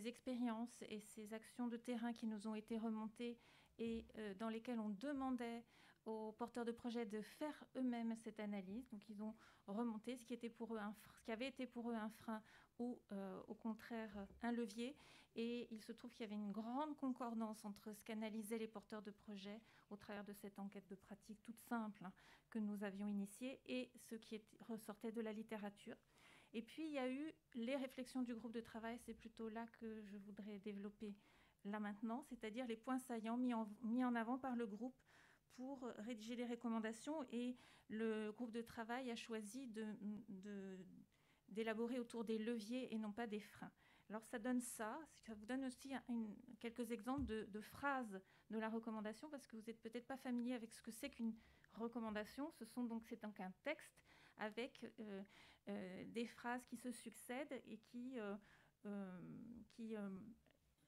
expériences et ces actions de terrain qui nous ont été remontées et dans lesquelles on demandait aux porteurs de projets de faire eux-mêmes cette analyse. Donc, ils ont remonté ce qui avait été pour eux un frein ou, au contraire, un levier. Et il se trouve qu'il y avait une grande concordance entre ce qu'analysaient les porteurs de projets au travers de cette enquête de pratique toute simple que nous avions initiée et ce qui ressortait de la littérature. Et puis, il y a eu les réflexions du groupe de travail. C'est plutôt là que je voudrais développer là maintenant, c'est-à-dire les points saillants mis en avant par le groupe pour rédiger les recommandations, et le groupe de travail a choisi d'élaborer autour des leviers et non pas des freins. Alors ça vous donne aussi quelques exemples de phrases de la recommandation, parce que vous n'êtes peut-être pas familier avec ce que c'est qu'une recommandation. C'est donc un texte avec des phrases qui se succèdent et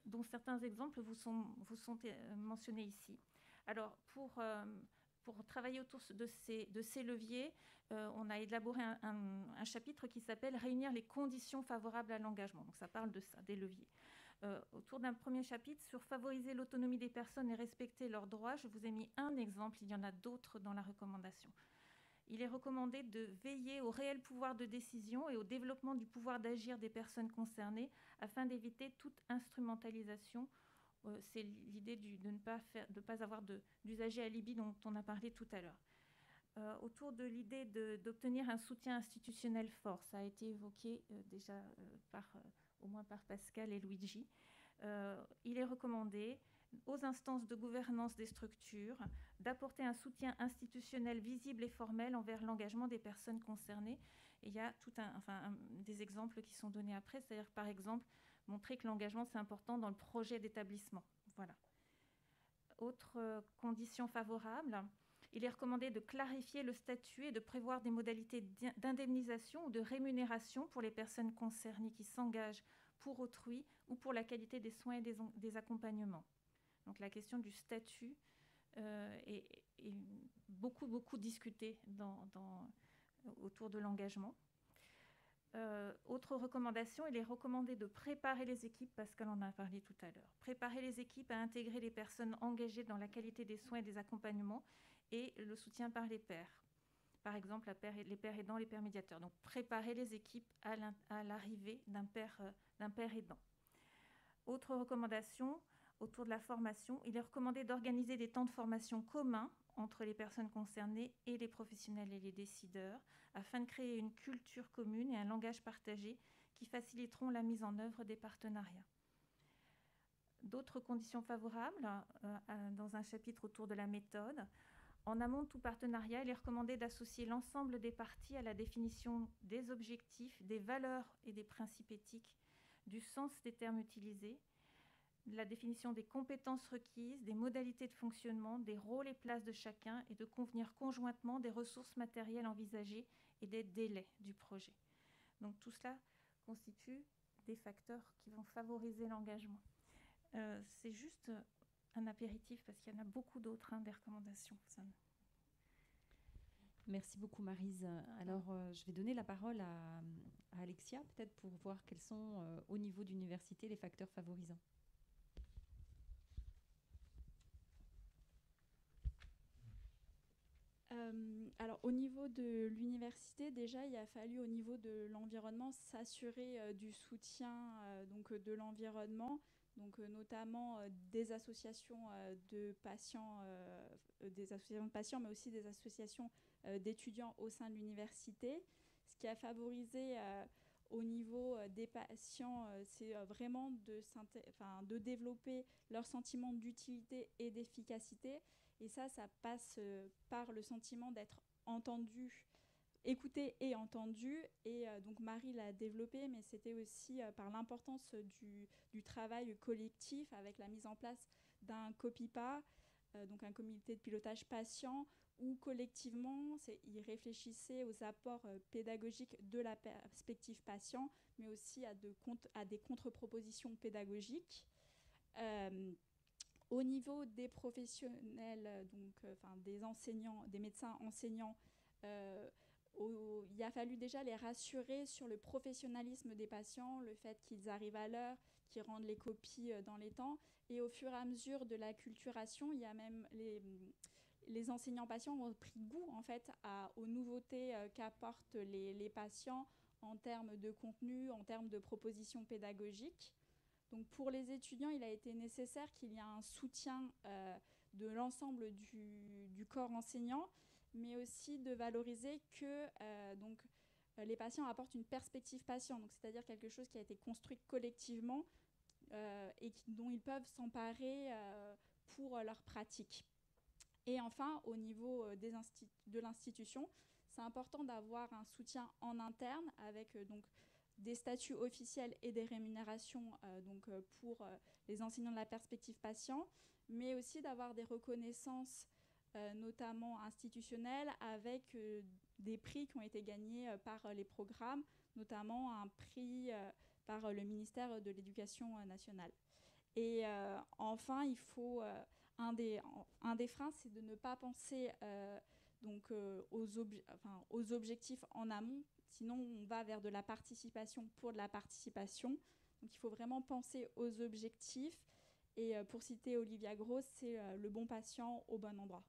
dont certains exemples vous sont mentionnés ici. Alors, pour travailler autour de ces leviers, on a élaboré un chapitre qui s'appelle « Réunir les conditions favorables à l'engagement ». Donc, ça parle de ça, des leviers. Autour d'un premier chapitre sur « Favoriser l'autonomie des personnes et respecter leurs droits », je vous ai mis un exemple, il y en a d'autres dans la recommandation. Il est recommandé de veiller au réel pouvoir de décision et au développement du pouvoir d'agir des personnes concernées afin d'éviter toute instrumentalisation. C'est l'idée de ne pas avoir d'usager alibi dont on a parlé tout à l'heure. Autour de l'idée d'obtenir un soutien institutionnel fort, ça a été évoqué déjà au moins par Pascal et Luigi. Il est recommandé aux instances de gouvernance des structures d'apporter un soutien institutionnel visible et formel envers l'engagement des personnes concernées. Et il y a des exemples qui sont donnés après, c'est-à-dire par exemple montrer que l'engagement c'est important dans le projet d'établissement. Voilà. Autre condition favorable, il est recommandé de clarifier le statut et de prévoir des modalités d'indemnisation ou de rémunération pour les personnes concernées qui s'engagent pour autrui ou pour la qualité des soins et des accompagnements. Donc la question du statut est beaucoup discutée autour de l'engagement. Autre recommandation, il est recommandé de préparer les équipes, Pascal en a parlé tout à l'heure, préparer les équipes à intégrer les personnes engagées dans la qualité des soins et des accompagnements et le soutien par les pairs. Par exemple, les pairs aidants, les pairs médiateurs. Donc préparer les équipes à l'arrivée d'un père aidant. Autre recommandation, autour de la formation, il est recommandé d'organiser des temps de formation communs entre les personnes concernées et les professionnels et les décideurs, afin de créer une culture commune et un langage partagé qui faciliteront la mise en œuvre des partenariats. D'autres conditions favorables, dans un chapitre autour de la méthode. En amont de tout partenariat, il est recommandé d'associer l'ensemble des parties à la définition des objectifs, des valeurs et des principes éthiques, du sens des termes utilisés, de la définition des compétences requises, des modalités de fonctionnement, des rôles et places de chacun, et de convenir conjointement des ressources matérielles envisagées et des délais du projet. Donc tout cela constitue des facteurs qui vont favoriser l'engagement. C'est juste un apéritif parce qu'il y en a beaucoup d'autres, des recommandations. Merci beaucoup Maryse. Alors je vais donner la parole à Alexia peut-être pour voir quels sont au niveau d'université les facteurs favorisants. Alors au niveau de l'université, déjà il a fallu au niveau de l'environnement s'assurer du soutien donc de l'environnement, donc notamment des associations de patients, mais aussi des associations d'étudiants au sein de l'université. Ce qui a favorisé au niveau des patients, c'est vraiment de développer leur sentiment d'utilité et d'efficacité. Et ça passe par le sentiment d'être entendu, écouté et entendu. Et donc Marie l'a développé, mais c'était aussi par l'importance du travail collectif avec la mise en place d'un COPIPA, donc un comité de pilotage patient, où collectivement, ils réfléchissaient aux apports pédagogiques de la perspective patient, mais aussi à des contre-propositions pédagogiques. Au niveau des professionnels, des enseignants, des médecins enseignants, il a fallu déjà les rassurer sur le professionnalisme des patients, le fait qu'ils arrivent à l'heure, qu'ils rendent les copies dans les temps. Et au fur et à mesure de l'acculturation, il y a même les enseignants patients ont pris goût en fait aux nouveautés qu'apportent les patients en termes de contenu, en termes de propositions pédagogiques. Donc pour les étudiants, il a été nécessaire qu'il y ait un soutien de l'ensemble du corps enseignant, mais aussi de valoriser que les patients apportent une perspective patient, donc c'est-à-dire quelque chose qui a été construit collectivement et dont ils peuvent s'emparer pour leur pratique. Et enfin, au niveau de l'institution, c'est important d'avoir un soutien en interne avec des statuts officiels et des rémunérations pour les enseignants de la perspective patient, mais aussi d'avoir des reconnaissances notamment institutionnelles avec des prix qui ont été gagnés par les programmes, notamment un prix par le ministère de l'Éducation nationale. Et enfin, il faut un des freins, c'est de ne pas penser aux objectifs en amont. Sinon, on va vers de la participation pour de la participation. Donc, il faut vraiment penser aux objectifs. Et pour citer Olivia Gross, c'est le bon patient au bon endroit.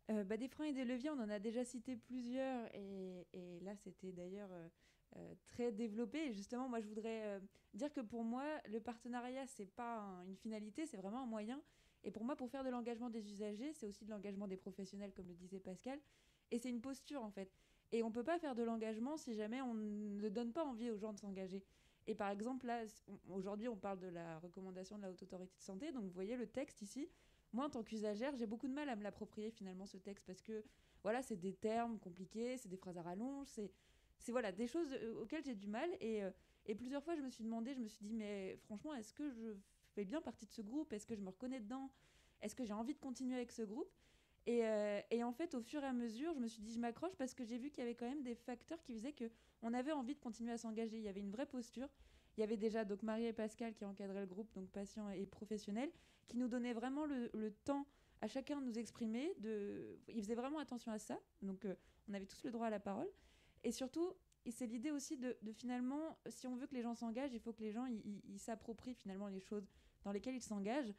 Des freins et des leviers, on en a déjà cité plusieurs. Et là, c'était d'ailleurs très développé. Et justement, moi, je voudrais dire que pour moi, le partenariat, c'est pas une finalité, c'est vraiment un moyen. Et pour moi, pour faire de l'engagement des usagers, c'est aussi de l'engagement des professionnels, comme le disait Pascal. Et c'est une posture, en fait. Et on ne peut pas faire de l'engagement si jamais on ne donne pas envie aux gens de s'engager. Et par exemple, là, aujourd'hui, on parle de la recommandation de la Haute Autorité de Santé. Donc, vous voyez le texte ici. Moi, en tant qu'usagère, j'ai beaucoup de mal à me l'approprier, finalement, ce texte. Parce que, voilà, c'est des termes compliqués, c'est des phrases à rallonge, c'est voilà, des choses auxquelles j'ai du mal. Et plusieurs fois, je me suis dit, mais franchement, est-ce que je fais bien partie de ce groupe? Est-ce que je me reconnais dedans? Est-ce que j'ai envie de continuer avec ce groupe? Et en fait, au fur et à mesure, je me suis dit, je m'accroche parce que j'ai vu qu'il y avait quand même des facteurs qui faisaient qu'on avait envie de continuer à s'engager. Il y avait une vraie posture. Il y avait déjà donc Marie et Pascal qui encadraient le groupe, donc patients et professionnels, qui nous donnaient vraiment le temps à chacun de nous exprimer. Ils faisaient vraiment attention à ça. Donc, on avait tous le droit à la parole. Et surtout, c'est l'idée aussi de finalement, si on veut que les gens s'engagent, il faut que les gens ils s'approprient finalement les choses dans lesquelles ils s'engagent.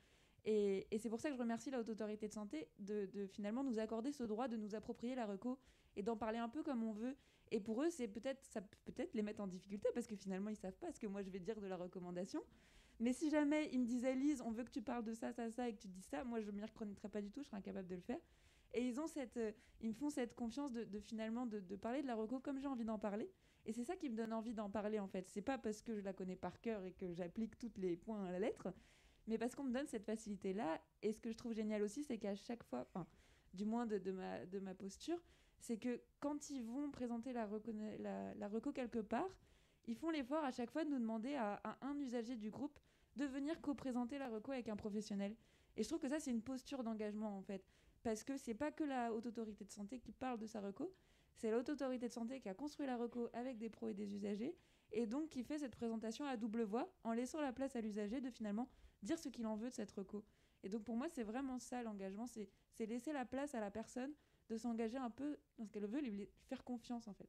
Et c'est pour ça que je remercie la Haute Autorité de Santé de finalement nous accorder ce droit de nous approprier la reco et d'en parler un peu comme on veut. Et pour eux, ça peut peut-être les mettre en difficulté parce que finalement, ils ne savent pas ce que moi je vais dire de la recommandation. Mais si jamais ils me disaient, Lise, on veut que tu parles de ça, ça, ça, et que tu dis ça, moi je ne m'y reconnaîtrais pas du tout, je serais incapable de le faire. Et ils me font cette confiance finalement de parler de la reco comme j'ai envie d'en parler. Et c'est ça qui me donne envie d'en parler en fait. C'est pas parce que je la connais par cœur et que j'applique tous les points à la lettre, mais parce qu'on me donne cette facilité-là. Et ce que je trouve génial aussi, c'est qu'à chaque fois, du moins de ma posture, c'est que quand ils vont présenter la reco quelque part, ils font l'effort à chaque fois de nous demander à un usager du groupe de venir co-présenter la reco avec un professionnel. Et je trouve que ça, c'est une posture d'engagement en fait. Parce que c'est pas que la Haute Autorité de Santé qui parle de sa reco, c'est la Haute Autorité de Santé qui a construit la reco avec des pros et des usagers. et donc qui fait cette présentation à double voix en laissant la place à l'usager de finalement dire ce qu'il en veut de cette reco. Et donc pour moi, c'est vraiment ça l'engagement, c'est laisser la place à la personne de s'engager un peu dans ce qu'elle veut, lui faire confiance en fait.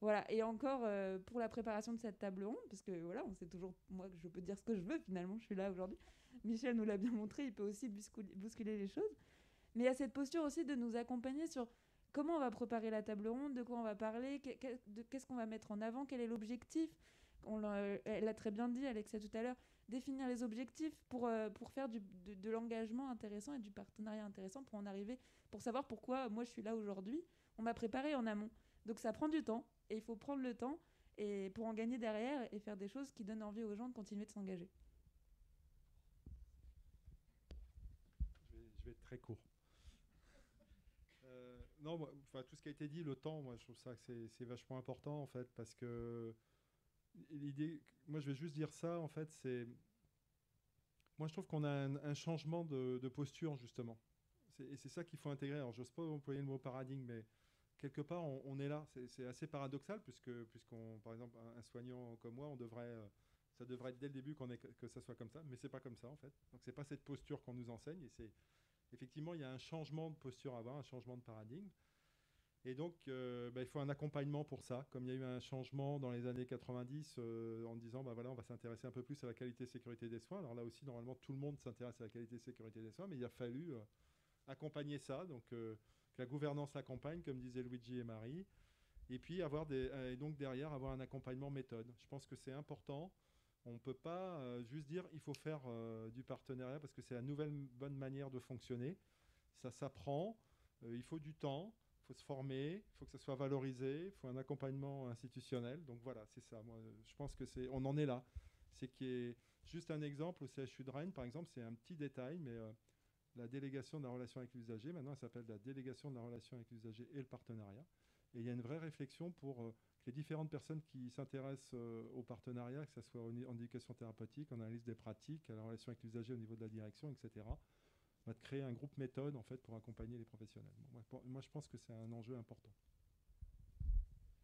Voilà, et encore pour la préparation de cette table ronde, parce que voilà, on sait toujours, moi je peux dire ce que je veux finalement, je suis là aujourd'hui. Michel nous l'a bien montré, il peut aussi bousculer les choses. Mais il y a cette posture aussi de nous accompagner sur comment on va préparer la table ronde, de quoi on va parler, qu'est-ce qu'on va mettre en avant, quel est l'objectif. Elle l'a très bien dit, Alexia, tout à l'heure, définir les objectifs pour faire de l'engagement intéressant et du partenariat intéressant pour en arriver, pour savoir pourquoi moi je suis là aujourd'hui. On m'a préparé en amont. Donc ça prend du temps et il faut prendre le temps et pour en gagner derrière et faire des choses qui donnent envie aux gens de continuer de s'engager. Je vais être très court. Non, tout ce qui a été dit, le temps, moi je trouve ça que c'est vachement important en fait, parce que l'idée, moi je vais juste dire ça en fait, moi je trouve qu'on a un changement de posture justement, et c'est ça qu'il faut intégrer. Alors j'ose pas employer le mot paradigme, mais quelque part on est là, c'est assez paradoxal puisqu'on, par exemple, un soignant comme moi, ça devrait être dès le début que ça soit comme ça, mais c'est pas comme ça en fait. Donc c'est pas cette posture qu'on nous enseigne, et c'est effectivement, il y a un changement de posture à avoir, un changement de paradigme. Et donc, il faut un accompagnement pour ça. Comme il y a eu un changement dans les années 90 en disant, voilà, on va s'intéresser un peu plus à la qualité et sécurité des soins. Alors là aussi, normalement, tout le monde s'intéresse à la qualité et sécurité des soins, mais il a fallu accompagner ça. Donc, que la gouvernance l'accompagne, comme disaient Luigi et Marie. Et puis, et donc derrière, avoir un accompagnement méthode. Je pense que c'est important. On ne peut pas juste dire il faut faire du partenariat parce que c'est la nouvelle bonne manière de fonctionner. Ça s'apprend, il faut du temps, il faut se former, il faut que ça soit valorisé, il faut un accompagnement institutionnel. Donc voilà, c'est ça. Moi, je pense que on en est là. C'est qu'il y ait juste un exemple au CHU de Rennes, par exemple, c'est un petit détail, mais la délégation de la relation avec l'usager, maintenant elle s'appelle la délégation de la relation avec l'usager et le partenariat. Et il y a une vraie réflexion pour que les différentes personnes qui s'intéressent au partenariat, que ce soit en éducation thérapeutique, en analyse des pratiques, à la relation avec l'usager au niveau de la direction, etc., va créer un groupe méthode en fait, pour accompagner les professionnels. Moi, je pense que c'est un enjeu important.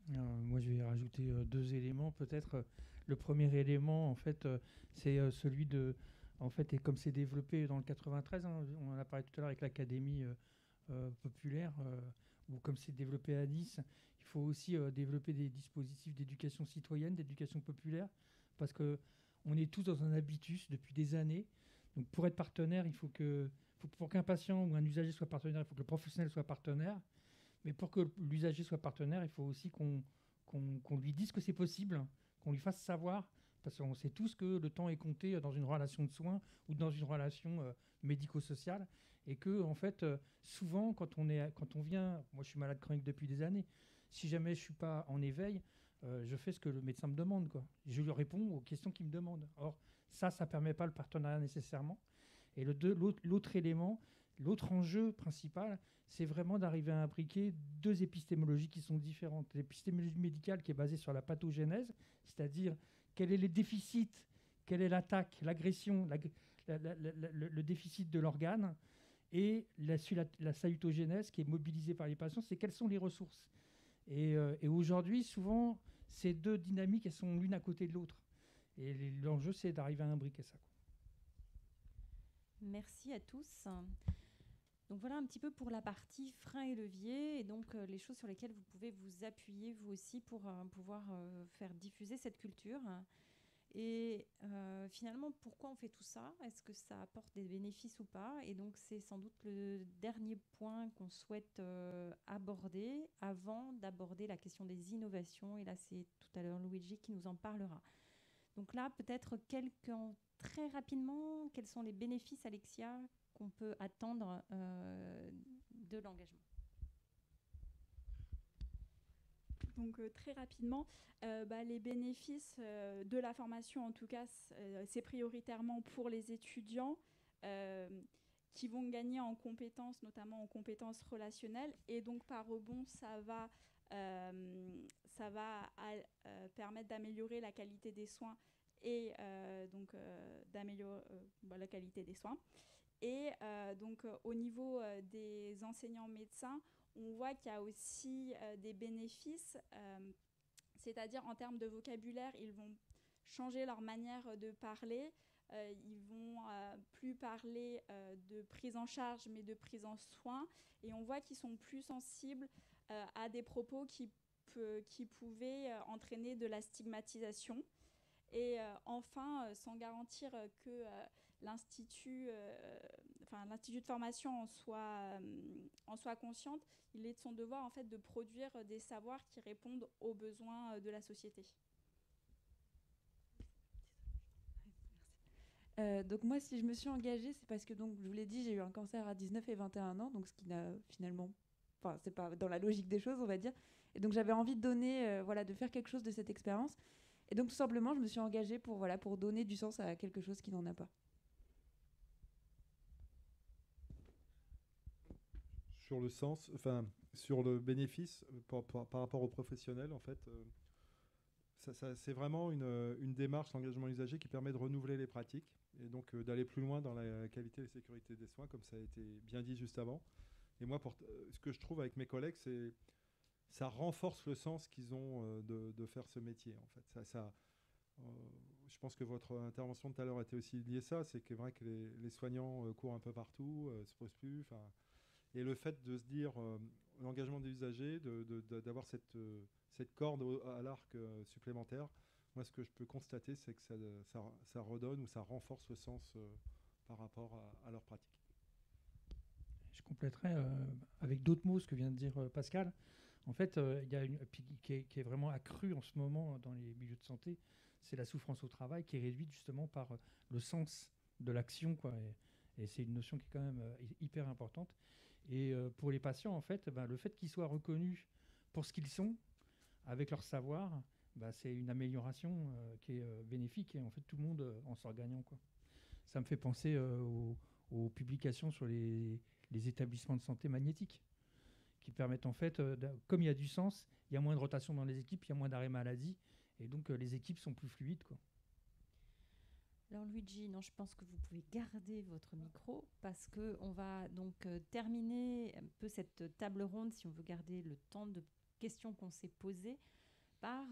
Moi, je vais rajouter 2 éléments. Peut-être le premier élément, en fait, c'est celui de... En fait, et comme c'est développé dans le 93, hein, on en a parlé tout à l'heure avec l'Académie populaire, ou comme c'est développé à Nice, il faut aussi développer des dispositifs d'éducation citoyenne, d'éducation populaire, parce qu'on est tous dans un habitus depuis des années. Donc pour être partenaire, pour qu'un patient ou un usager soit partenaire, il faut que le professionnel soit partenaire. Mais pour que l'usager soit partenaire, il faut aussi qu'on lui dise que c'est possible, qu'on lui fasse savoir, parce qu'on sait tous que le temps est compté dans une relation de soins ou dans une relation médico-sociale, et que en fait, souvent, quand on vient, moi je suis malade chronique depuis des années, si jamais je ne suis pas en éveil, je fais ce que le médecin me demande, quoi. Je lui réponds aux questions qu'il me demande. Or, ça ne permet pas le partenariat nécessairement. Et l'autre élément, l'autre enjeu principal, c'est vraiment d'arriver à imbriquer 2 épistémologies qui sont différentes. L'épistémologie médicale qui est basée sur la pathogénèse, c'est-à-dire quel est les déficits, quelle est l'attaque, l'agression, le déficit de l'organe, et la salutogénèse qui est mobilisée par les patients, c'est quelles sont les ressources. Et aujourd'hui, souvent, ces 2 dynamiques, elles sont l'une à côté de l'autre. Et l'enjeu, c'est d'arriver à imbriquer ça. Merci à tous. Donc voilà un petit peu pour la partie freins et leviers, et donc les choses sur lesquelles vous pouvez vous appuyer vous aussi pour pouvoir faire diffuser cette culture. Et finalement, pourquoi on fait tout ça? Est-ce que ça apporte des bénéfices ou pas? Et donc c'est sans doute le dernier point qu'on souhaite aborder avant d'aborder la question des innovations. Et là, c'est tout à l'heure Luigi qui nous en parlera. Donc là, peut-être très rapidement, quels sont les bénéfices, Alexia, qu'on peut attendre de l'engagement? Donc très rapidement, les bénéfices de la formation, en tout cas, c'est prioritairement pour les étudiants qui vont gagner en compétences, notamment en compétences relationnelles. Et donc par rebond, ça va permettre d'améliorer la qualité des soins et d'améliorer la qualité des soins. Et au niveau des enseignants médecins, on voit qu'il y a aussi des bénéfices. c'est-à-dire en termes de vocabulaire, ils vont changer leur manière de parler. Ils vont plus parler de prise en charge, mais de prise en soin. Et on voit qu'ils sont plus sensibles à des propos qui pouvaient entraîner de la stigmatisation. Et enfin, sans garantir que l'Institut de formation en soit consciente, il est de son devoir en fait, de produire des savoirs qui répondent aux besoins de la société. Donc moi, si je me suis engagée, c'est parce que, donc, je vous l'ai dit, j'ai eu un cancer à 19 et 21 ans, donc ce qui n'a finalement... Enfin, c'est pas dans la logique des choses, on va dire. Et donc j'avais envie de donner, de faire quelque chose de cette expérience. Et donc tout simplement, je me suis engagée pour donner du sens à quelque chose qui n'en a pas. Sur le sens, enfin, sur le bénéfice par rapport aux professionnels, en fait, c'est vraiment une démarche, l'engagement usager, qui permet de renouveler les pratiques et donc d'aller plus loin dans la qualité et la sécurité des soins, comme ça a été bien dit juste avant. Et moi, ce que je trouve avec mes collègues, c'est ça renforce le sens qu'ils ont de faire ce métier. En fait, je pense que votre intervention de tout à l'heure était aussi liée à ça. C'est vrai que les soignants courent un peu partout, se posent plus. Et le fait de se dire l'engagement des usagers, d'avoir cette corde à l'arc supplémentaire, moi, ce que je peux constater, c'est que ça redonne ou ça renforce le sens par rapport à leur pratique. Je compléterai avec d'autres mots ce que vient de dire Pascal. En fait, il y a qui est vraiment accrue en ce moment dans les milieux de santé, c'est la souffrance au travail qui est réduite justement par le sens de l'action, quoi. Et c'est une notion qui est quand même hyper importante. Et pour les patients, en fait, le fait qu'ils soient reconnus pour ce qu'ils sont, avec leur savoir, c'est une amélioration qui est bénéfique. Et en fait, tout le monde en sort gagnant, quoi. Ça me fait penser aux publications sur les établissements de santé magnétiques, qui permettent en fait, comme il y a du sens, il y a moins de rotation dans les équipes, il y a moins d'arrêt maladie, et donc les équipes sont plus fluides, quoi. Alors Luigi, non, je pense que vous pouvez garder votre micro parce qu'on va donc terminer un peu cette table ronde, si on veut garder le temps de questions qu'on s'est posées, par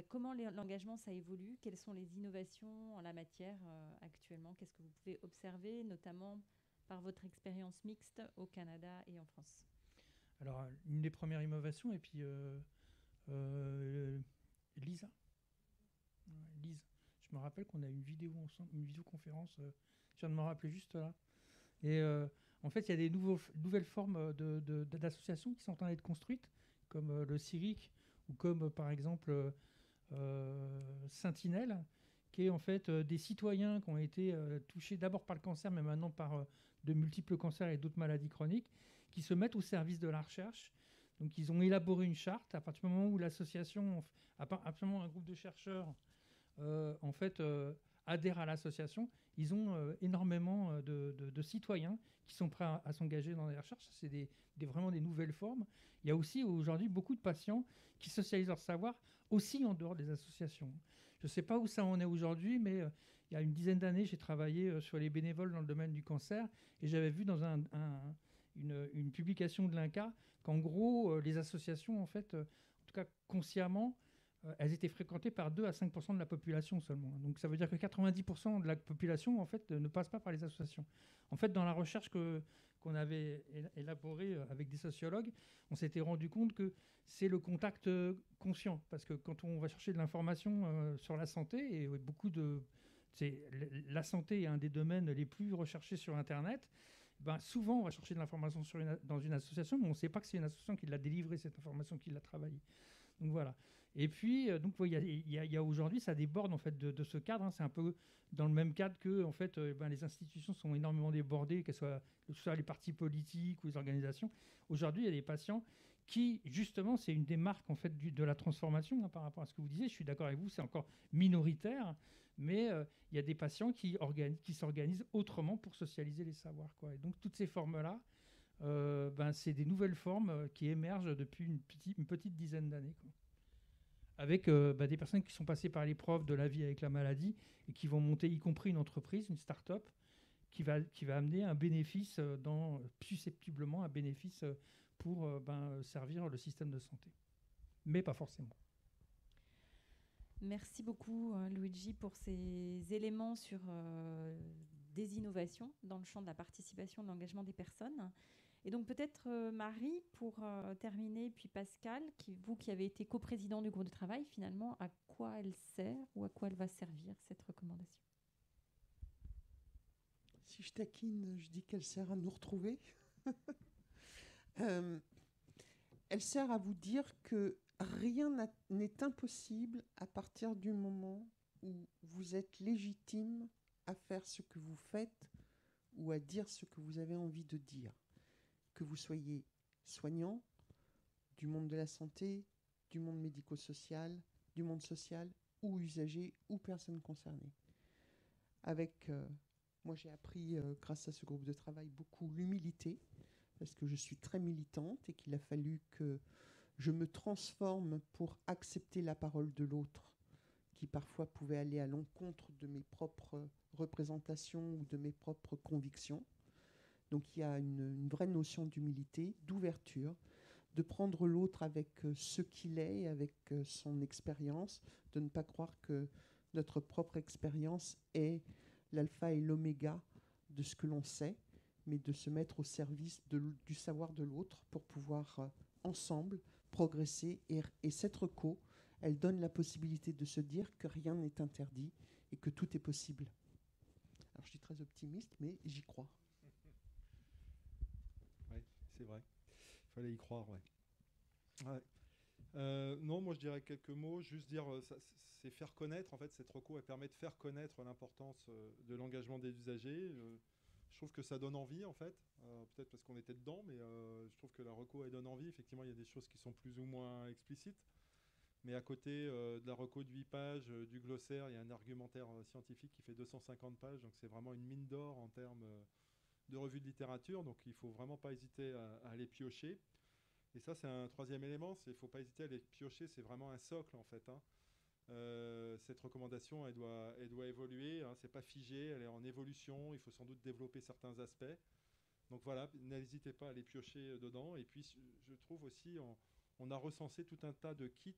comment l'engagement ça évolue, quelles sont les innovations en la matière actuellement, qu'est-ce que vous pouvez observer, notamment par votre expérience mixte au Canada et en France. Alors, une des premières innovations, et puis Lisa. Lise. Je me rappelle qu'on a eu une vidéo ensemble, une vidéoconférence, je viens de me rappeler juste là. Et en fait, il y a des nouvelles formes d'associations qui sont en train d'être construites, comme le CIRIC, ou comme par exemple Sentinelle, qui est en fait des citoyens qui ont été touchés d'abord par le cancer, mais maintenant par de multiples cancers et d'autres maladies chroniques, qui se mettent au service de la recherche. Donc ils ont élaboré une charte à partir du moment où l'association, à partir du moment où un groupe de chercheurs en fait adhère à l'association, ils ont énormément de citoyens qui sont prêts à s'engager dans les recherches. C'est vraiment des nouvelles formes. Il y a aussi aujourd'hui beaucoup de patients qui socialisent leur savoir aussi en dehors des associations. Je ne sais pas où ça en est aujourd'hui, mais il y a une dizaine d'années, j'ai travaillé sur les bénévoles dans le domaine du cancer et j'avais vu dans une publication de l'INCA qu'en gros, les associations, en fait, en tout cas consciemment, elles étaient fréquentées par 2 à 5% de la population seulement. Donc ça veut dire que 90% de la population, en fait, ne passe pas par les associations. En fait, dans la recherche qu'on avait élaborée avec des sociologues, on s'était rendu compte que c'est le contact conscient. Parce que quand on va chercher de l'information sur la santé, et la santé est un des domaines les plus recherchés sur Internet, souvent on va chercher de l'information dans une association, mais on ne sait pas que c'est une association qui l'a délivrée, cette information, qui l'a travaillée. Donc voilà. Et puis, il y a aujourd'hui, ça déborde en fait de ce cadre. Hein. C'est un peu dans le même cadre que en fait, les institutions sont énormément débordées, que ce soit les partis politiques ou les organisations. Aujourd'hui, il y a des patients qui, justement, c'est une des marques en fait, de la transformation par rapport à ce que vous disiez. Je suis d'accord avec vous, c'est encore minoritaire, mais il y a des patients qui s'organisent autrement pour socialiser les savoirs, quoi. Et donc, toutes ces formes-là, c'est des nouvelles formes qui émergent depuis une petite dizaine d'années, quoi. Avec des personnes qui sont passées par l'épreuve de la vie avec la maladie et qui vont monter, y compris une entreprise, une start-up, qui va amener un bénéfice, susceptiblement un bénéfice pour servir le système de santé. Mais pas forcément. Merci beaucoup, Luigi, pour ces éléments sur des innovations dans le champ de la participation, de l'engagement des personnes. Et donc peut-être Marie, pour terminer, puis Pascal, vous qui avez été coprésident du groupe de travail, finalement, à quoi elle sert ou à quoi elle va servir, cette recommandation? Si je taquine, je dis qu'elle sert à nous retrouver. Elle sert à vous dire que rien n'est impossible à partir du moment où vous êtes légitime à faire ce que vous faites ou à dire ce que vous avez envie de dire. Que vous soyez soignant, du monde de la santé, du monde médico-social, du monde social, ou usager, ou personne concernée. Moi j'ai appris, grâce à ce groupe de travail, beaucoup l'humilité, parce que je suis très militante et qu'il a fallu que je me transforme pour accepter la parole de l'autre, qui parfois pouvait aller à l'encontre de mes propres représentations ou de mes propres convictions. Donc il y a une vraie notion d'humilité, d'ouverture, de prendre l'autre avec ce qu'il est, avec son expérience, de ne pas croire que notre propre expérience est l'alpha et l'oméga de ce que l'on sait, mais de se mettre au service du savoir de l'autre pour pouvoir ensemble progresser. Et cette reco, elle donne la possibilité de se dire que rien n'est interdit et que tout est possible. Alors je suis très optimiste, mais j'y crois. Oui, c'est vrai. Il fallait y croire, ouais. Non, moi je dirais quelques mots. Juste dire, c'est faire connaître. En fait, cette reco, elle permet de faire connaître l'importance de l'engagement des usagers. Je trouve que ça donne envie, en fait. Peut-être parce qu'on était dedans, mais je trouve que la reco, elle donne envie. Effectivement, il y a des choses qui sont plus ou moins explicites. Mais à côté de la reco de 8 pages, du glossaire, il y a un argumentaire scientifique qui fait 250 pages. Donc c'est vraiment une mine d'or en termes de revue de littérature. Donc il ne faut vraiment pas hésiter à aller piocher. Et ça, c'est un troisième élément. Il ne faut pas hésiter à aller piocher. C'est vraiment un socle, en fait. Cette recommandation, elle doit évoluer. Ce n'est pas figé, elle est en évolution. Il faut sans doute développer certains aspects. Donc voilà, n'hésitez pas à aller piocher dedans. Et puis, je trouve aussi, on a recensé tout un tas de kits.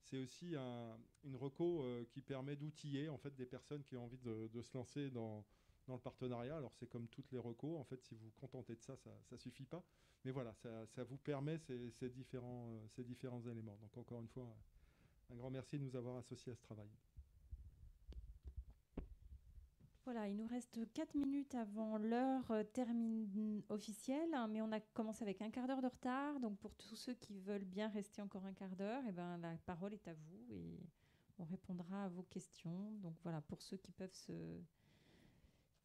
C'est aussi une reco qui permet d'outiller en fait, des personnes qui ont envie de se lancer dans le partenariat. Alors c'est comme toutes les recos, en fait, si vous vous contentez de ça, ça ne suffit pas. Mais voilà, ça vous permet ces différents éléments. Donc encore une fois, un grand merci de nous avoir associés à ce travail. Voilà, il nous reste 4 minutes avant l'heure termine officielle, hein, mais on a commencé avec un quart d'heure de retard. Donc pour tous ceux qui veulent bien rester encore un quart d'heure, eh ben, la parole est à vous et on répondra à vos questions. Donc voilà, pour ceux qui peuvent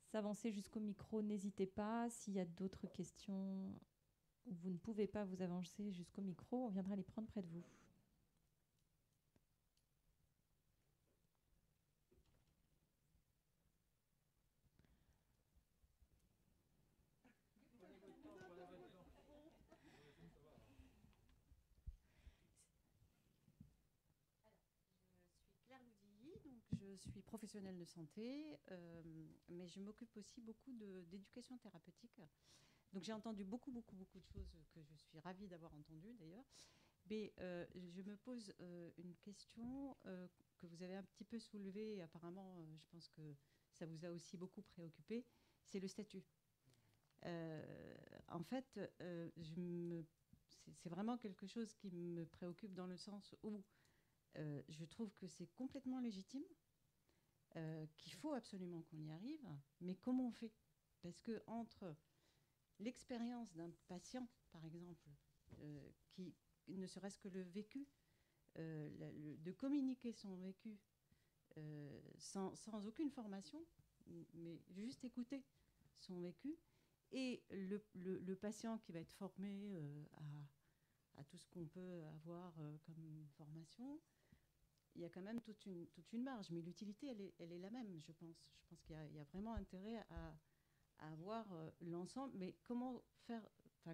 s'avancer jusqu'au micro, n'hésitez pas. S'il y a d'autres questions où vous ne pouvez pas vous avancer jusqu'au micro, on viendra les prendre près de vous. Je suis professionnelle de santé, mais je m'occupe aussi beaucoup d'éducation thérapeutique. Donc j'ai entendu beaucoup de choses que je suis ravie d'avoir entendues d'ailleurs. Mais je me pose une question que vous avez un petit peu soulevée. Apparemment, je pense que ça vous a aussi beaucoup préoccupé. C'est le statut. En fait, c'est vraiment quelque chose qui me préoccupe dans le sens où je trouve que c'est complètement légitime. Qu'il faut absolument qu'on y arrive, mais comment on fait? Parce que entre l'expérience d'un patient, par exemple, qui ne serait-ce que le vécu, de communiquer son vécu sans aucune formation, mais juste écouter son vécu, et le patient qui va être formé à tout ce qu'on peut avoir comme formation, il y a quand même toute une marge, mais l'utilité, elle est la même, je pense. Je pense qu'il y a vraiment intérêt à avoir l'ensemble, mais comment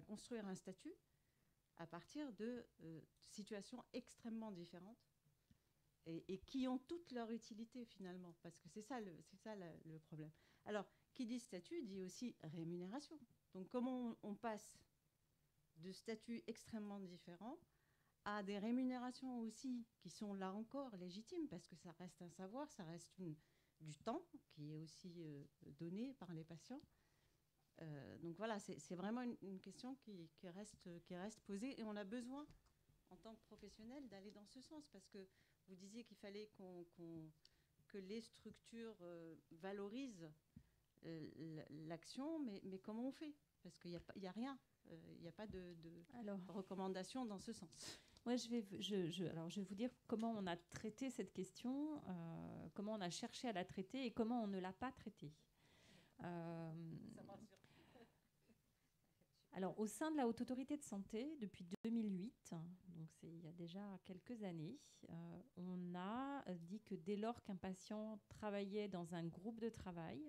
construire un statut à partir de situations extrêmement différentes et qui ont toute leur utilité finalement, parce que c'est ça le problème. Alors, qui dit statut dit aussi rémunération. Donc, comment on passe de statuts extrêmement différents à des rémunérations aussi qui sont là encore légitimes, parce que ça reste un savoir, ça reste du temps qui est aussi donné par les patients. Donc voilà, c'est vraiment une question qui reste posée, et on a besoin, en tant que professionnel, d'aller dans ce sens, parce que vous disiez qu'il fallait que les structures valorisent l'action, mais comment on fait? Parce qu'il n'y a rien, il n'y a pas de recommandation dans ce sens. Ouais, je vais vous dire comment on a traité cette question, comment on a cherché à la traiter et comment on ne l'a pas traitée. Alors, au sein de la Haute Autorité de Santé, depuis 2008, donc c'est il y a déjà quelques années, on a dit que dès lors qu'un patient travaillait dans un groupe de travail,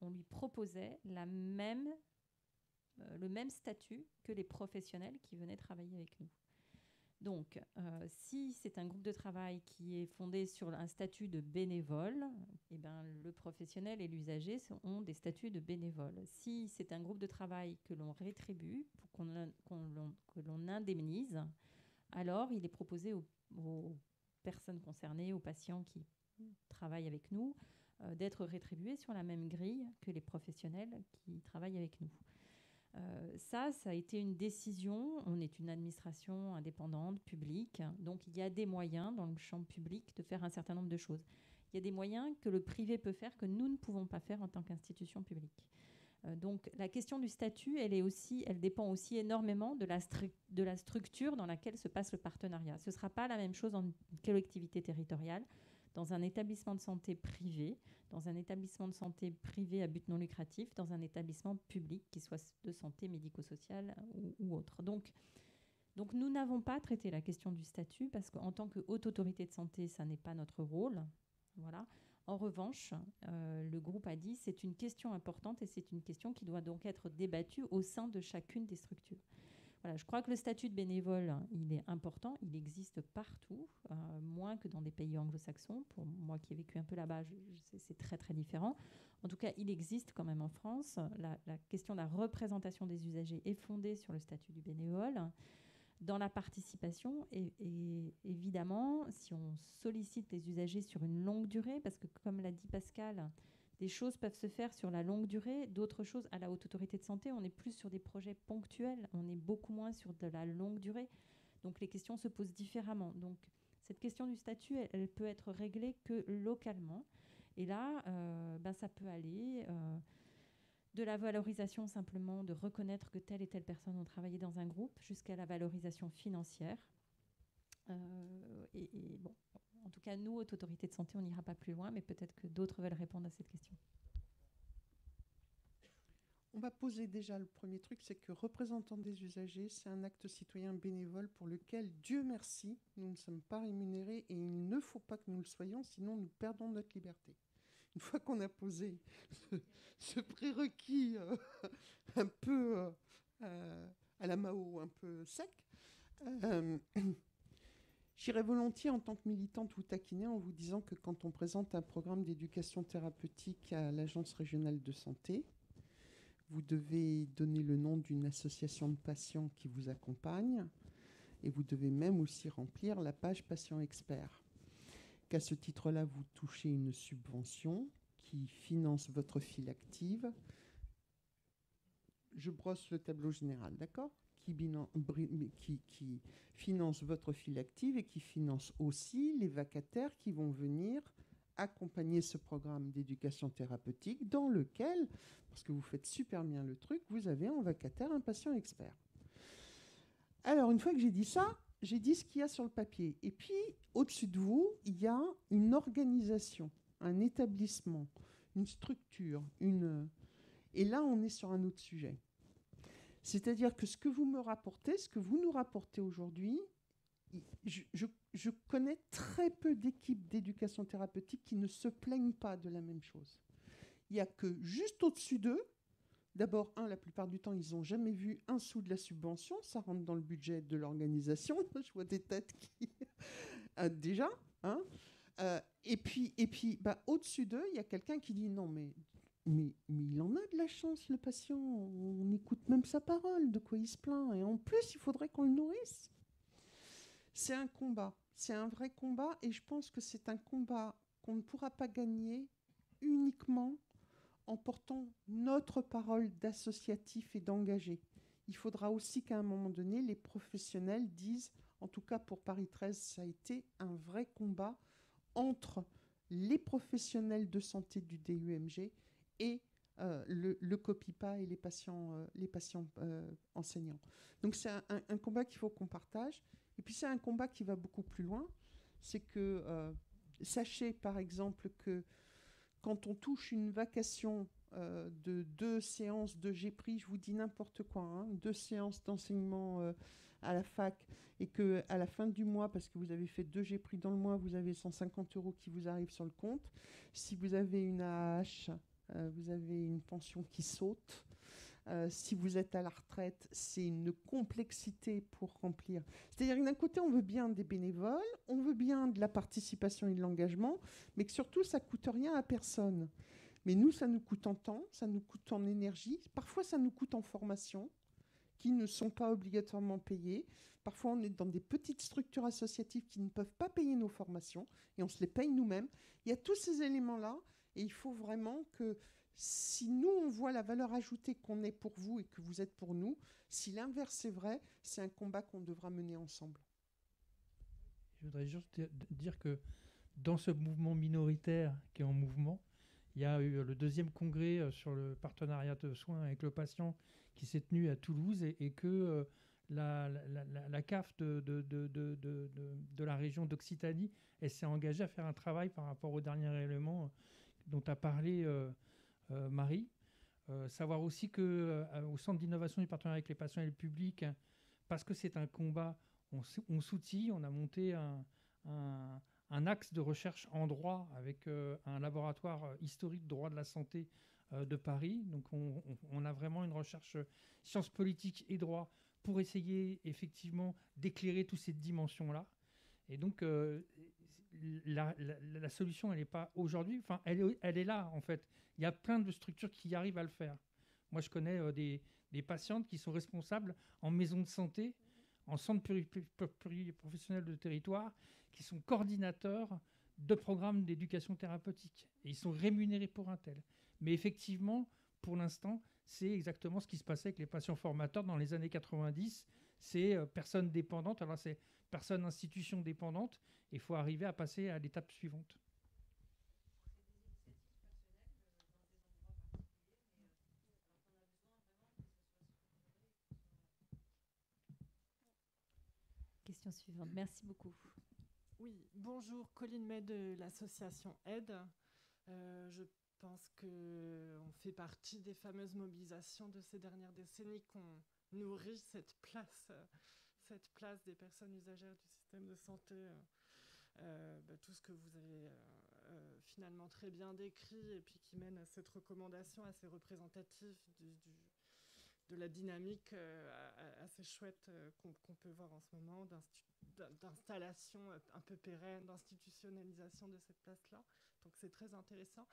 on lui proposait le même statut que les professionnels qui venaient travailler avec nous. Donc, si c'est un groupe de travail qui est fondé sur un statut de bénévole, eh ben, le professionnel et l'usager ont des statuts de bénévole. Si c'est un groupe de travail que l'on rétribue, que l'on indemnise, alors il est proposé aux personnes concernées, aux patients qui travaillent avec nous, d'être rétribués sur la même grille que les professionnels qui travaillent avec nous. Ça a été une décision. On est une administration indépendante, publique, donc il y a des moyens dans le champ public de faire un certain nombre de choses. Il y a des moyens que le privé peut faire que nous ne pouvons pas faire en tant qu'institution publique. Donc la question du statut, elle dépend aussi énormément de la structure dans laquelle se passe le partenariat. Ce ne sera pas la même chose en collectivité territoriale, dans un établissement de santé privé, dans un établissement de santé privé à but non lucratif, dans un établissement public qui soit de santé médico-sociale ou autre. Donc nous n'avons pas traité la question du statut parce qu'en tant que haute autorité de santé, ça n'est pas notre rôle. Voilà. En revanche, le groupe a dit c'est une question importante et c'est une question qui doit donc être débattue au sein de chacune des structures. Voilà, je crois que le statut de bénévole, il est important, il existe partout, moins que dans des pays anglo-saxons. Pour moi qui ai vécu un peu là-bas, c'est très très différent. En tout cas, il existe quand même en France. La question de la représentation des usagers est fondée sur le statut du bénévole. Dans la participation, et évidemment, si on sollicite les usagers sur une longue durée, parce que comme l'a dit Pascal, des choses peuvent se faire sur la longue durée, d'autres choses à la Haute Autorité de Santé, on est plus sur des projets ponctuels, on est beaucoup moins sur de la longue durée. Donc les questions se posent différemment. Donc cette question du statut, elle peut être réglée que localement. Et là, ça peut aller de la valorisation simplement, de reconnaître que telle et telle personne ont travaillé dans un groupe, jusqu'à la valorisation financière. Bon, en tout cas, nous, Haute Autorité de Santé, on n'ira pas plus loin, mais peut-être que d'autres veulent répondre à cette question. On va poser déjà le premier truc, c'est que représentant des usagers, c'est un acte citoyen bénévole pour lequel, Dieu merci, nous ne sommes pas rémunérés et il ne faut pas que nous le soyons, sinon nous perdons notre liberté. Une fois qu'on a posé ce prérequis un peu à la Mao, un peu sec, j'irais volontiers en tant que militante vous taquiner en vous disant que quand on présente un programme d'éducation thérapeutique à l'Agence régionale de santé, vous devez donner le nom d'une association de patients qui vous accompagne et vous devez même aussi remplir la page patient expert. Qu'à ce titre-là, vous touchez une subvention qui finance votre file active. Je brosse le tableau général, d'accord ? Qui finance votre file active et qui finance aussi les vacataires qui vont venir accompagner ce programme d'éducation thérapeutique dans lequel, parce que vous faites super bien le truc, vous avez en vacataire un patient expert. Alors, une fois que j'ai dit ça, j'ai dit ce qu'il y a sur le papier. Et puis, au-dessus de vous, il y a une organisation, un établissement, une structure, et là, on est sur un autre sujet. C'est-à-dire que ce que vous me rapportez, ce que vous nous rapportez aujourd'hui, je connais très peu d'équipes d'éducation thérapeutique qui ne se plaignent pas de la même chose. Il n'y a que juste au-dessus d'eux, d'abord, la plupart du temps, ils n'ont jamais vu un sou de la subvention, ça rentre dans le budget de l'organisation, je vois des têtes qui... déjà, hein. Et puis au-dessus d'eux, il y a quelqu'un qui dit non, mais Mais il en a de la chance, le patient. On écoute même sa parole, de quoi il se plaint. Et en plus, il faudrait qu'on le nourrisse. C'est un combat. C'est un vrai combat. Et je pense que c'est un combat qu'on ne pourra pas gagner uniquement en portant notre parole d'associatif et d'engagé. Il faudra aussi qu'à un moment donné, les professionnels disent, en tout cas pour Paris 13, ça a été un vrai combat entre les professionnels de santé du DUMG et le COPIPA et les patients enseignants. Donc c'est un combat qu'il faut qu'on partage. Et puis c'est un combat qui va beaucoup plus loin. C'est que, sachez par exemple que quand on touche une vacation de 2 séances de GPRI, je vous dis n'importe quoi, hein, 2 séances d'enseignement à la fac, et qu'à la fin du mois, parce que vous avez fait 2 GPRI dans le mois, vous avez 150 € qui vous arrivent sur le compte. Si vous avez une AAH, vous avez une pension qui saute. Si vous êtes à la retraite, c'est une complexité pour remplir. C'est-à-dire que d'un côté, on veut bien des bénévoles, on veut bien de la participation et de l'engagement, mais que surtout, ça ne coûte rien à personne. Mais nous, ça nous coûte en temps, ça nous coûte en énergie, parfois ça nous coûte en formation, qui ne sont pas obligatoirement payées. Parfois, on est dans des petites structures associatives qui ne peuvent pas payer nos formations, et on se les paye nous-mêmes. Il y a tous ces éléments-là, et il faut vraiment que si nous, on voit la valeur ajoutée qu'on est pour vous et que vous êtes pour nous, si l'inverse est vrai, c'est un combat qu'on devra mener ensemble. Je voudrais juste dire que dans ce mouvement minoritaire qui est en mouvement, il y a eu le 2e congrès sur le partenariat de soins avec le patient qui s'est tenu à Toulouse et que la CAF de la région d'Occitanie, elle s'est engagée à faire un travail par rapport au dernier élément dont a parlé Marie. Savoir aussi qu'au Centre d'innovation du partenariat avec les patients et le public, parce que c'est un combat, on s'outille, on a monté un axe de recherche en droit avec un laboratoire historique de droit de la santé de Paris. Donc on a vraiment une recherche sciences politiques et droit pour essayer effectivement d'éclairer toutes ces dimensions-là. Et donc la solution, elle n'est pas aujourd'hui, enfin elle est là en fait. Il y a plein de structures qui arrivent à le faire. Moi, je connais des patientes qui sont responsables en maison de santé, en centre pluriprofessionnel de territoire, qui sont coordinateurs de programmes d'éducation thérapeutique. Et ils sont rémunérés pour un tel. Mais effectivement, pour l'instant, c'est exactement ce qui se passait avec les patients formateurs dans les années 90. C'est personnes dépendantes, alors c'est personnes institutions dépendantes. Il faut arriver à passer à l'étape suivante. Question suivante. Merci beaucoup. Oui, bonjour, Colline May de l'association Aide. Je pense qu'on fait partie des fameuses mobilisations de ces dernières décennies qu'on nourrit cette place des personnes usagères du système de santé. Tout ce que vous avez finalement très bien décrit et puis qui mène à cette recommandation assez représentative de la dynamique assez chouette qu'on peut voir en ce moment, d'installation un peu pérenne, d'institutionnalisation de cette place-là. Donc c'est très intéressant.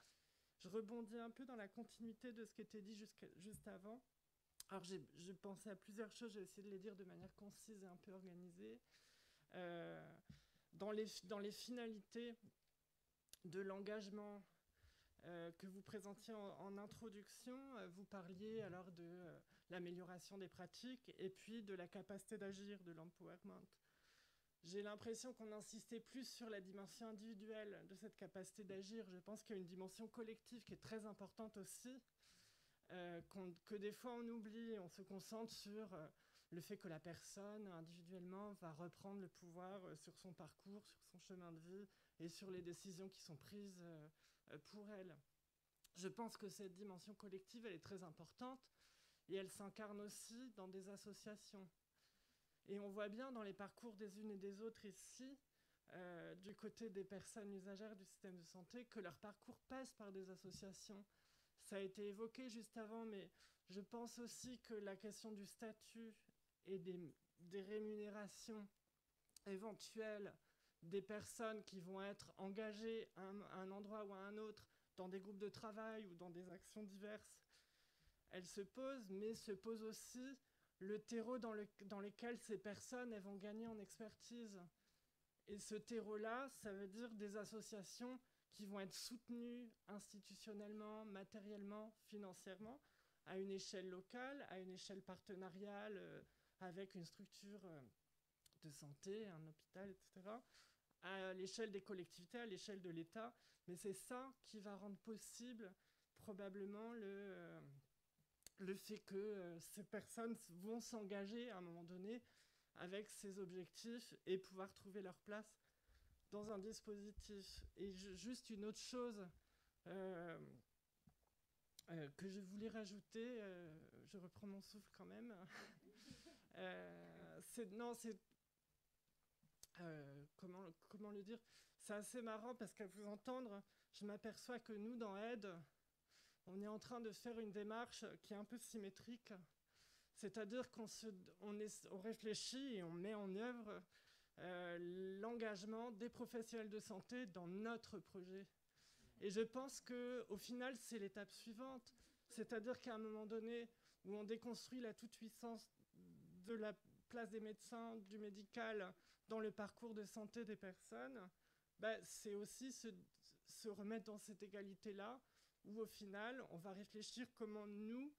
Je rebondis un peu dans la continuité de ce qui était dit juste avant. Alors j'ai pensé à plusieurs choses, j'ai essayé de les dire de manière concise et un peu organisée. Dans les finalités de l'engagement que vous présentiez en introduction, vous parliez alors de l'amélioration des pratiques et puis de la capacité d'agir, de l'empowerment. J'ai l'impression qu'on insistait plus sur la dimension individuelle de cette capacité d'agir. Je pense qu'il y a une dimension collective qui est très importante aussi, que des fois on oublie. On se concentre sur le fait que la personne, individuellement, va reprendre le pouvoir sur son parcours, sur son chemin de vie et sur les décisions qui sont prises pour elle. Je pense que cette dimension collective, elle est très importante et elle s'incarne aussi dans des associations. Et on voit bien dans les parcours des unes et des autres ici, du côté des personnes usagères du système de santé, que leur parcours passe par des associations. Ça a été évoqué juste avant, mais je pense aussi que la question du statut et des rémunérations éventuelles des personnes qui vont être engagées à un endroit ou à un autre dans des groupes de travail ou dans des actions diverses, elle se pose, mais se pose aussi le terreau dans lequel ces personnes elles vont gagner en expertise. Et ce terreau-là, ça veut dire des associations qui vont être soutenues institutionnellement, matériellement, financièrement, à une échelle locale, à une échelle partenariale, avec une structure de santé, un hôpital, etc., à l'échelle des collectivités, à l'échelle de l'État. Mais c'est ça qui va rendre possible probablement le fait que ces personnes vont s'engager à un moment donné avec ces objectifs et pouvoir trouver leur place dans un dispositif. Et juste une autre chose que je voulais rajouter, je reprends mon souffle quand même, comment le dire, c'est assez marrant parce qu'à vous entendre, je m'aperçois que nous, dans Aide, on est en train de faire une démarche qui est un peu symétrique. C'est-à-dire qu'on réfléchit et on met en œuvre l'engagement des professionnels de santé dans notre projet. Et je pense qu'au final, c'est l'étape suivante. C'est-à-dire qu'à un moment donné, où on déconstruit la toute-puissance de la place des médecins, du médical, dans le parcours de santé des personnes, c'est aussi se remettre dans cette égalité-là, où au final, on va réfléchir comment nous,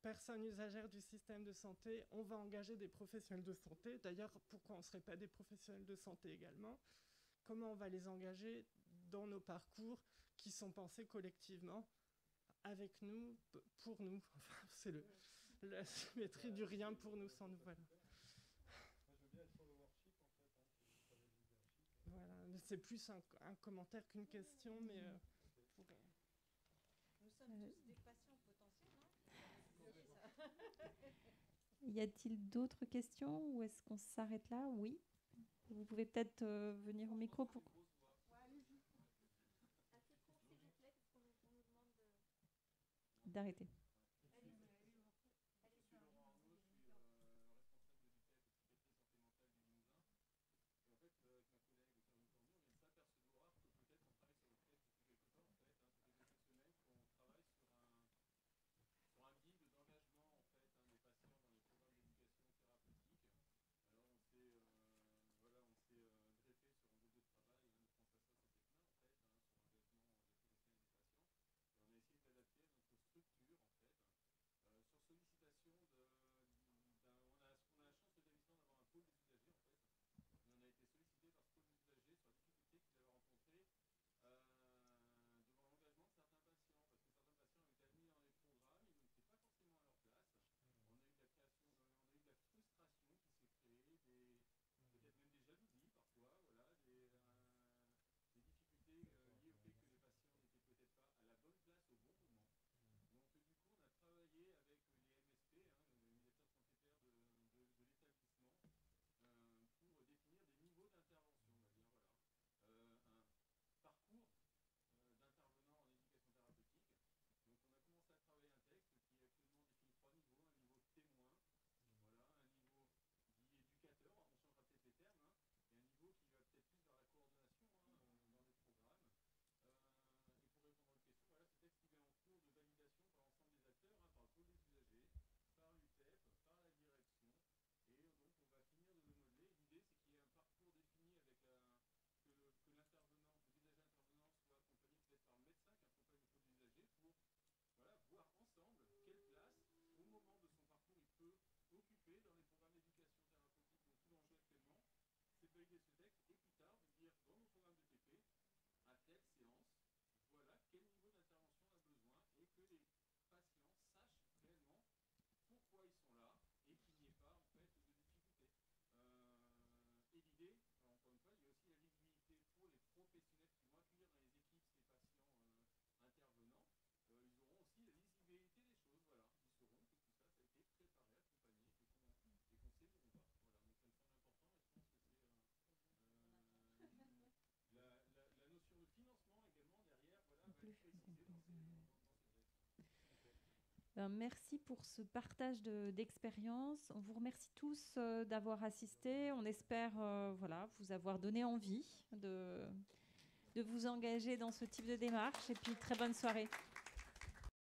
personnes usagères du système de santé, on va engager des professionnels de santé. D'ailleurs, pourquoi on ne serait pas des professionnels de santé également? Comment on va les engager dans nos parcours qui sont pensés collectivement, avec nous, pour nous. Enfin, c'est la symétrie du rien pour nous, sans nous. Voilà. Voilà. C'est plus un commentaire qu'une question, mais... Nous sommes tous des patients potentiels, non? Y a-t-il d'autres questions ou est-ce qu'on s'arrête là? Oui. Vous pouvez peut-être venir au micro pour... D'arrêter. Merci pour ce partage d'expérience. On vous remercie tous d'avoir assisté. On espère vous avoir donné envie de vous engager dans ce type de démarche. Et puis, très bonne soirée.